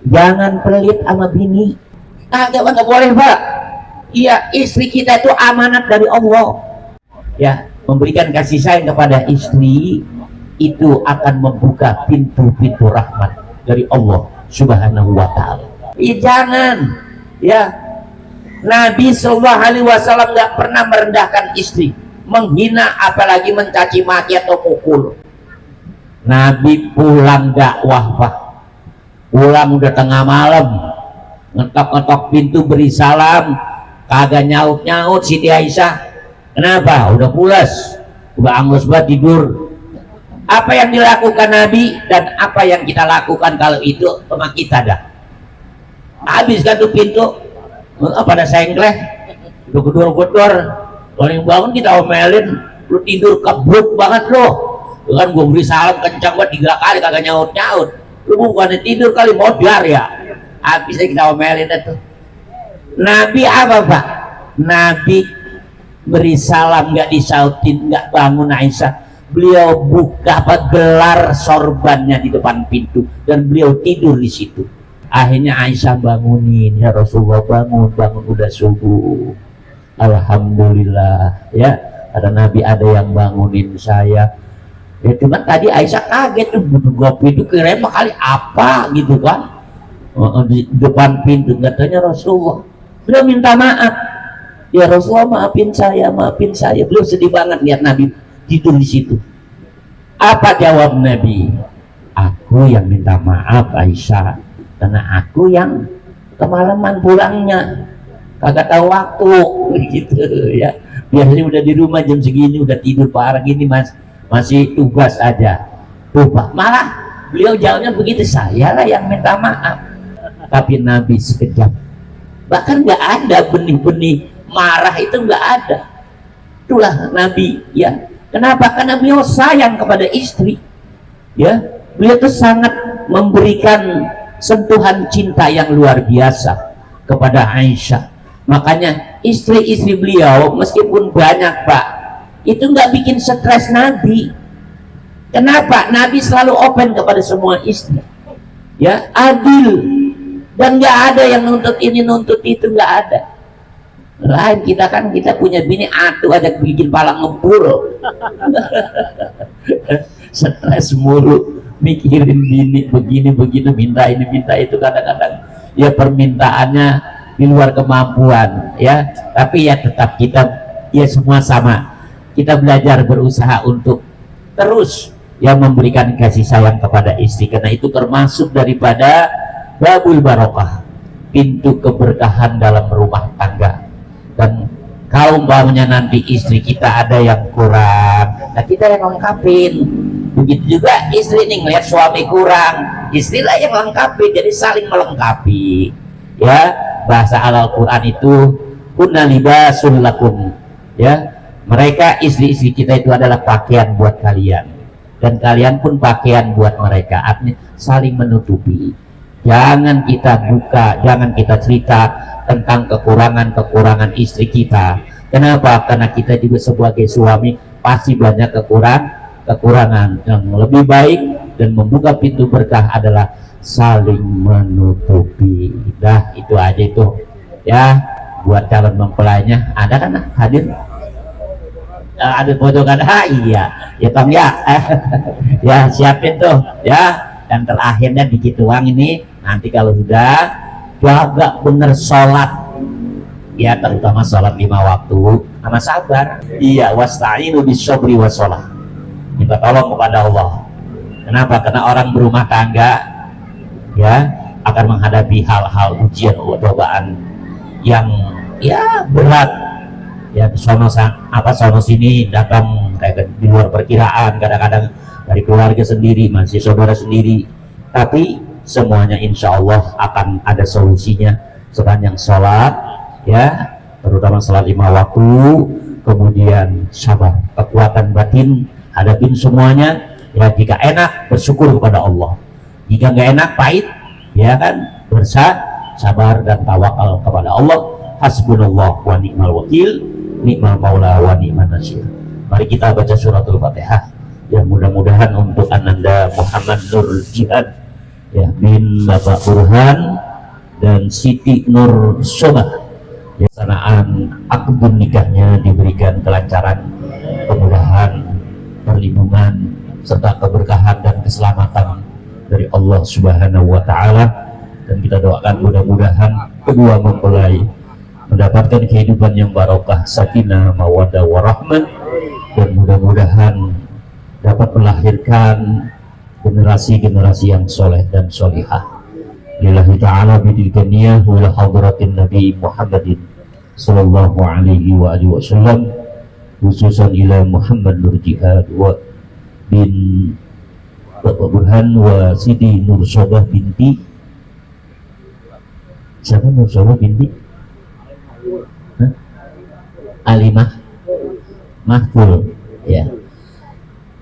E: jangan pelit sama bini, nggak boleh, Pak. Iya, istri kita itu amanat dari Allah, ya. Memberikan kasih sayang kepada istri itu akan membuka pintu-pintu rahmat dari Allah Subhanahu wa ta'ala. Jangan, ya. Nabi Shallallahu Alaihi Wasallam nggak pernah merendahkan istri, menghina, apalagi mencaci maki atau pukul. Nabi pulang dakwah, Pak, pulang udah tengah malam, ngetok-ngetok pintu beri salam, kagak nyaut-nyaut. Siti Aisyah, kenapa? Udah pulas, udah angus banget tidur. Apa yang dilakukan Nabi dan apa yang kita lakukan kalau itu sama kita dah. Habis kan tuh pintu pada sengkleh, udah gedor-gedor, paling bangun kita omelin, lu tidur kebruk banget lo. Kan gua beri salam kencang banget 3 kali kagak nyaut-nyaut. Lu bukannya tidur kali, modar ya. Habisnya kita omelin itu. Nabi apa, Pak? Nabi beri salam nggak disautin, nggak bangun Aisyah. Beliau buka gelar sorbannya di depan pintu dan beliau tidur di situ. Akhirnya Aisyah bangunin, ya Rasulullah, bangun udah subuh. Alhamdulillah, ya. Ada Nabi ada yang bangunin saya. Ya cuman tadi Aisyah kaget tuh, gua pintu kira kali apa gitu kan. Di depan pintu katanya Rasulullah. Beliau minta maaf. Ya Rasulullah, maafin saya. Beliau sedih banget lihat Nabi tidur di situ. Apa jawab Nabi? Aku yang minta maaf Aisyah, karena aku yang kemalaman pulangnya, kagak tahu waktu gitu ya. Biasanya udah di rumah jam segini udah tidur, parah gini masih tugas aja. Tuh, Pak, malah beliau jawabnya begitu, saya lah yang minta maaf. Tapi Nabi sekejap, bahkan nggak ada benih-benih marah itu, nggak ada. Itulah Nabi, ya. Kenapa? Karena beliau sayang kepada istri. Ya, beliau itu sangat memberikan sentuhan cinta yang luar biasa kepada Aisyah. Makanya istri-istri beliau meskipun banyak Pak, itu nggak bikin stres Nabi. Kenapa? Nabi selalu open kepada semua istri, ya, adil, dan nggak ada yang nuntut ini nuntut itu, nggak ada. Lain kita kan, kita punya bini atuh aja bikin pala ngebul. Stres mulu mikirin bini begini begitu, minta ini minta itu, kadang-kadang ya permintaannya di luar kemampuan, ya, tapi ya tetap kita ya semua sama, kita belajar berusaha untuk terus yang memberikan kasih sayang kepada istri, karena itu termasuk daripada babul barokah, pintu keberkahan dalam rumah tangga. Dan kalau umpamanya nanti istri kita ada yang kurang, nah kita yang lengkapin. Begitu juga istri ini ngelihat suami kurang, istrilah yang lengkapi, jadi saling melengkapi. Ya, bahasa Al-Quran itu kunna libasul lakum, ya, mereka istri-istri kita itu adalah pakaian buat kalian, dan kalian pun pakaian buat mereka. Artinya saling menutupi. Jangan kita buka, jangan kita cerita tentang kekurangan-kekurangan istri kita. Kenapa? Karena kita juga sebagai suami pasti banyak kekurangan. Yang lebih baik dan membuka pintu berkah adalah saling menutupi. Dah, itu aja itu, ya, buat calon mempelainya. Ada kan hadir? Ada foto kan? Iya, ya Tom ya. Ya siapin tuh, ya. Dan terakhirnya dikit doang ini. Nanti kalau sudah jaga bener sholat, ya, terutama sholat 5 waktu sama sabar. Iya, wasta'inu bisobri wassalah, minta tolong kepada Allah. Kenapa? Karena orang berumah tangga, ya, akan menghadapi hal-hal ujian cobaan yang ya berat, ya, sono sini datang kayak di luar perkiraan, kadang-kadang dari keluarga sendiri, masih saudara sendiri, tapi semuanya insya Allah akan ada solusinya sepanjang sholat, ya, terutama sholat 5 waktu, kemudian sabar, kekuatan batin, hadapin semuanya, ya. Jika enak bersyukur kepada Allah, jika nggak enak pahit, ya kan, bersabar dan tawakal kepada Allah. Hasbunallah wa ni'mal wakil, ni'mal maula wa ni'man nasir. Mari kita baca suratul Fatihah, ya, mudah-mudahan untuk Ananda Muhammad Nur Jihad, ya, bin Bapak Burhan dan Siti Nur Sobah, ya, sanaan akdun nikahnya diberikan kelancaran, kemudahan, perlindungan serta keberkahan dan keselamatan dari Allah Subhanahu wa Ta'ala. Dan kita doakan mudah-mudahan kedua mempelai mendapatkan kehidupan yang barokah, sakinah, mawaddah warahmah, dan mudah-mudahan dapat melahirkan generasi-generasi yang soleh dan solihah. Lillahi ta'ala bidilkaniyah wa ila hadratin Nabi Muhammadin sallallahu alaihi wa alihi wasallam, khususan ila Muhammad Nur Jihad wa bin Bapak Burhan wa Siti Nur Sobah binti, siapa Nur Sobah binti? Alimah Mahful, ya.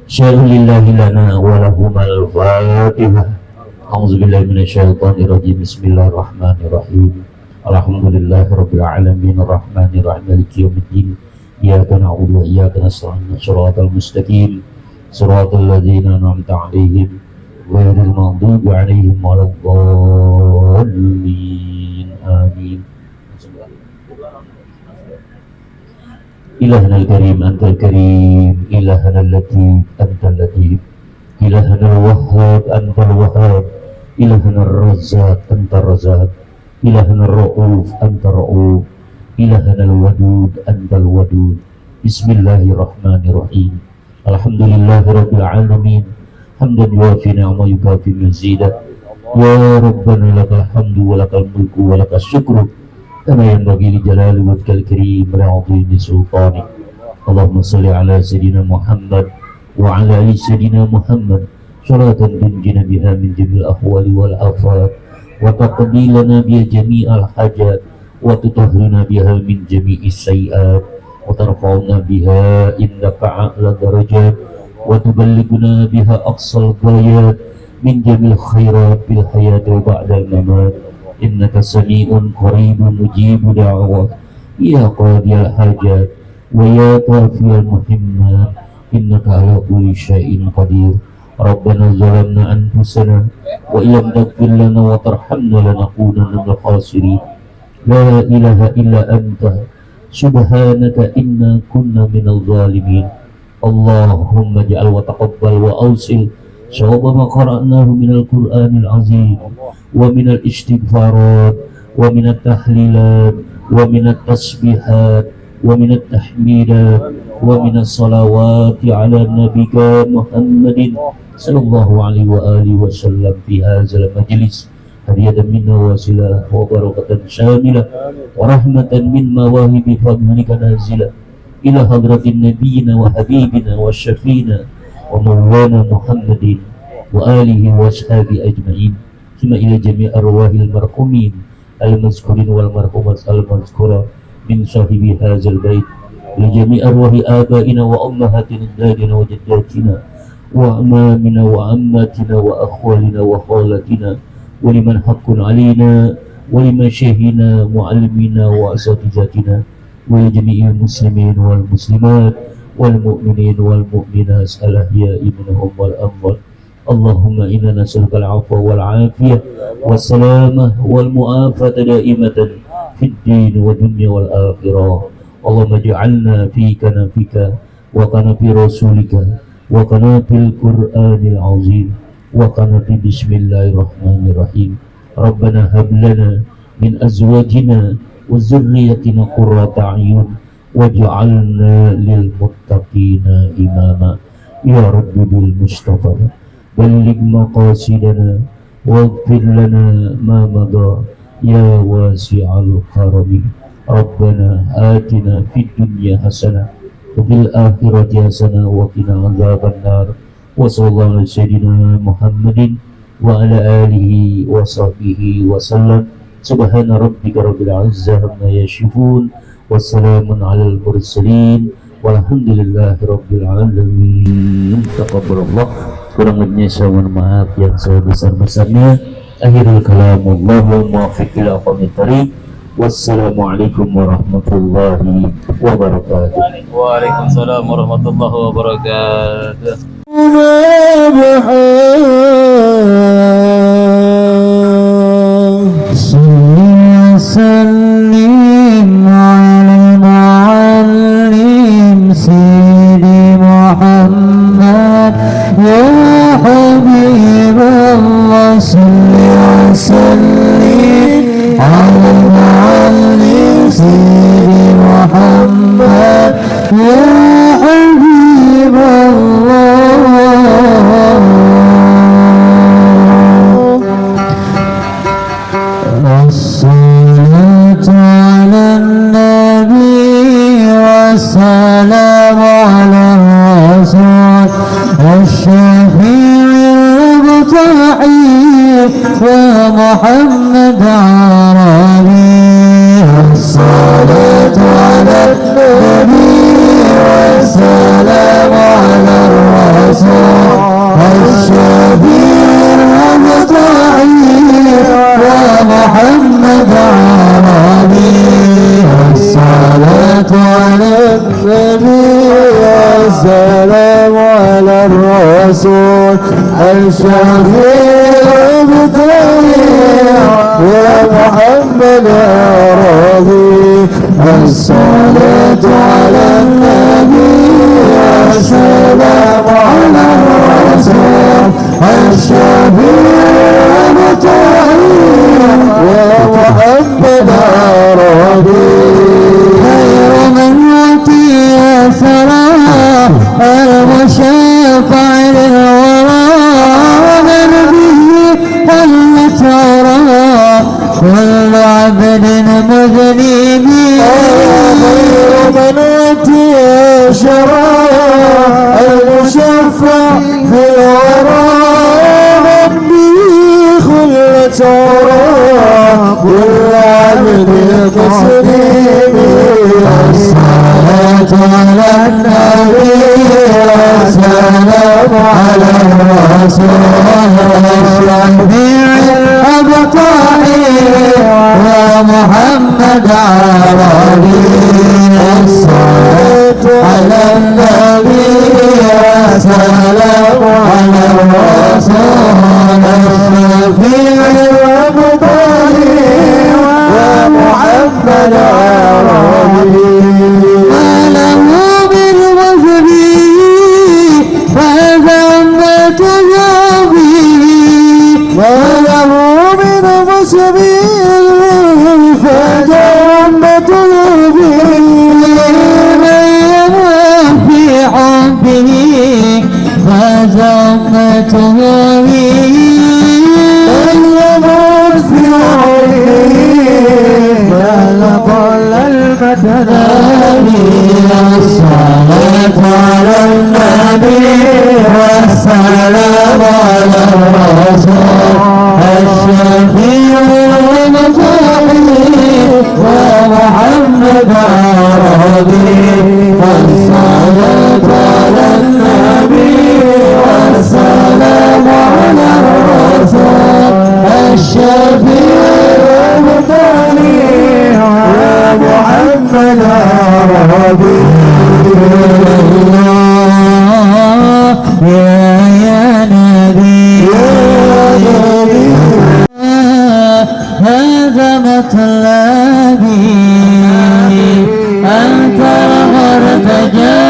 E: Syai'ulillahi lana walahumal fatihah. A'udzubillahi minasyaitonirrajim. Bismillahirrahmanirrahim. Alhamdulillahi rabbil alamin, arrahmanirrahim, maliki yaumiddin. Iyyaka na'budu wa iyyaka nasta'in. Shiratal mustaqim, shiratal ladzina an'amta 'alaihim ghairil maghdubi 'alaihim waladdallin. Amin. إلهنا الكريم أنت الكريم، إلهنا اللطيف أنت اللطيف، إلهنا الوهاب أنت الوهاب، إلهنا الرزاق أنت الرزاق، إلهنا الرؤوف أنت الرؤوف، إلهنا الودود أنت الودود. بسم الله الرحمن الرحيم. الحمد لله رب العالمين حمدا يوافي نعمه يكافي مزيدا. يا ربنا لك الحمد ولك الملك ولك الشكر كما ينبغي لجلال وجهك الكريم ولعظيم سلطانك. اللهم صل على سيدنا محمد وعلى ال سيدنا محمد صلاة تنجينا بها من جميع الأحوال والآفات وتقضي لنا بها جميع الحاجات وتطهرنا بها من جميع السيئات وترفعنا بها عندك أعلى الدرجات وتبلغنا بها أقصى الغايات من جميع الخيرات في الحياة وبعد الممات إنك سميع قريب مجيب دعوات يا قاضي الحاجات ويا كافي المهمات إنك على كل شيء قدير ربنا ظلمنا أنفسنا وإن لم تغفر لنا وترحمنا لنكونن من الخاسرين لا إله إلا أنت سبحانك إنا كنا من الظالمين اللهم اجعل وتقبل وأوصل صواب ما قرأناه من القرآن العظيم ومن الاستغفارات ومن التحليلات ومن التسبيحات ومن التحميدات ومن الصلوات على نبيك محمد صلى الله عليه وآله وسلم في هذا المجلس هدية منا واسلة وبركة شاملة ورحمة من مواهب فضلك نازلة إلى حضرة نبينا وحبيبنا وشفينا ومولانا محمد وآله وأصحابه أجمعين ثم إلى جميع أرواح المرحومين المذكورين والمرحومات المذكورة من صاحب هذا البيت لجميع أرواح آبائنا وأمهاتنا أجدادنا وجداتنا وأمامنا وعماتنا وأخوالنا وخالاتنا ولمن حق علينا ولمشايخنا معلمينا وأساتذتنا ولجميع المسلمين والمسلمات والمؤمنين والمؤمنات الأحياء منهم والأموات اللهم إنا نسألك العفو والعافية والسلامة والمعافاة دائمة في الدين والدنيا والآخرة اللهم اجعلنا في كنفك وكنف رسولك وكنف القرآن العظيم وكنف بسم الله الرحمن الرحيم ربنا هب لنا من أزواجنا وذريتنا قرة أعين واجعلنا للمتقين إماما يا رب بالمصطفى بلغ مقاصدنا واغفر لنا ما مضى يا واسع الكرم ربنا آتنا في الدنيا حسنة وفي الآخرة حسنة وقنا عذاب النار وصلى الله على سيدنا محمد وعلى آله وصحبه وسلم سبحان ربك رب العزة عما يصفون والسلام على المرسلين والحمد لله رب العالمين تقبل الله kurang lebihnya saya mohon maaf yang sebesar-besarnya akhirul kalam wallahu muwaffiq ila aqwamit thariq wassalamualaikum warahmatullahi wabarakatuh
B: Waalaikumsalam warahmatullahi wabarakatuh.
D: Sallim ala muallim Sayyidi Muhammad ya Habibullah salli wa sallim ala muallim Sayyidi Muhammad ya الصلاة على النبي والسلام على الرسول الشفيع المطاع ومحمد عربي الصلاة على النبي والسلام على الرسول الشفيع المطاع ومحمد عربي الصلاة على النبي والسلام على الرسول الشفيع المطيع ومحمد عربي الصلاة على النبي والسلام على الرسول الشفيع المطيع ومحمد عربي خير من يؤتي سلام المشفع للورى ومن به هل ترى كل عبد مذنب خير من يؤتي شرع المشفع في الورى ومن به خلة كل عبد مسلم الصلاة على النبي والسلام على الرسول الشفيع الأبطال ومحمد عربي الصلاة على النبي والسلام على الرسول الشفيع الأبطال ومحمد عربي ما له من وجبي فذنبت ذنبي ما له من وجبي فذنبت ذنبي من يموت في حبه فذنبت ذنبي من يموت في حبه فلقل المتنبي الصلاة على النبي والسلام على الرسول الشفيع المصطفى ومحمد عربي الصلاة على النبي والسلام على الرسول الشفيع المصطفى ومحمد عربي يا نبي هذا مطلبي أنت المرتجى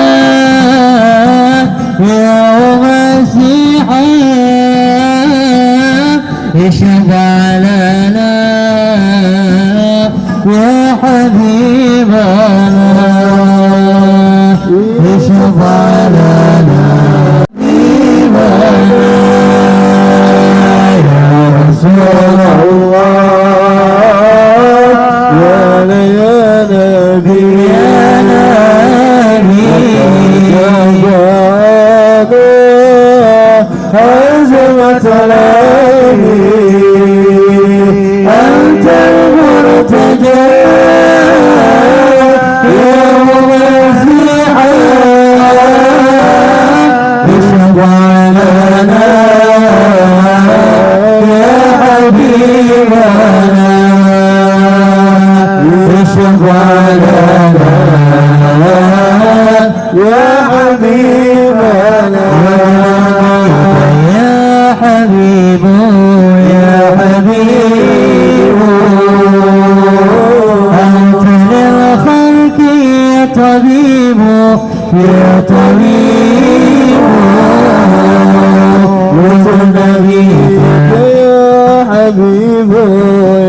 D: يا مسيحا اشفع لنا يا حبيبنا اشفع لنا حبيبنا يا رسول الله يا نبي يا نبي هزمت عليه أنت المرتجى يا مسيحا اشفع لنا يا حبيبنا اشفع لنا يا حبيبنا يا حبيب يا حبيب أنت للخلق يا طبيب يا طبيب والنبي يا حبيب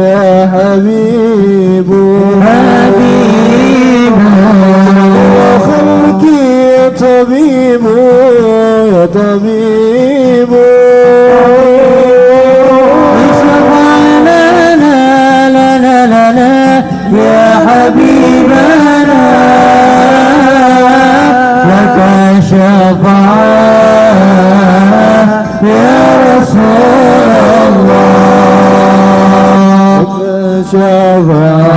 D: يا حبيب حبيب وخلقي يا طبيب يا طبيب اشفع لنا لنا لنا يا حبيبنا لك شفاعة يا رسول الله لك شفاعة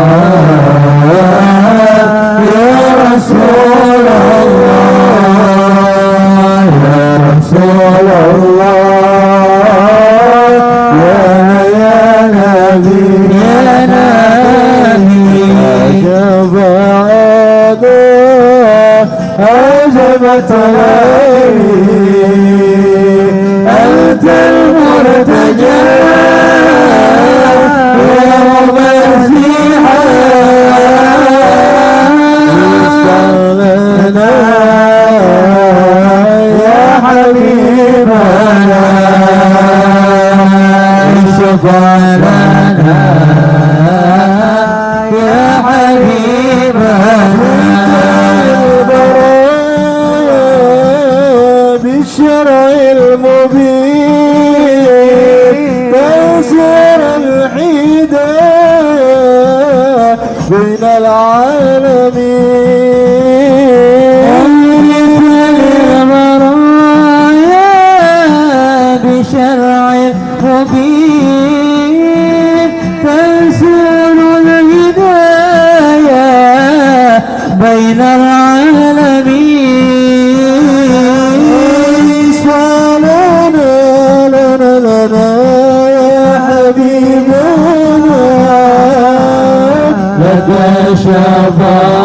D: يا رسول الله يا رسول الله يا نبي يا نبي شفاعة هجمت عليه أنت المرتجى يا مسيحا اشفع لنا يا حبيبنا اشفع لنا يا حبيبنا بالشرع المبين تنصر الحيدان شفاعة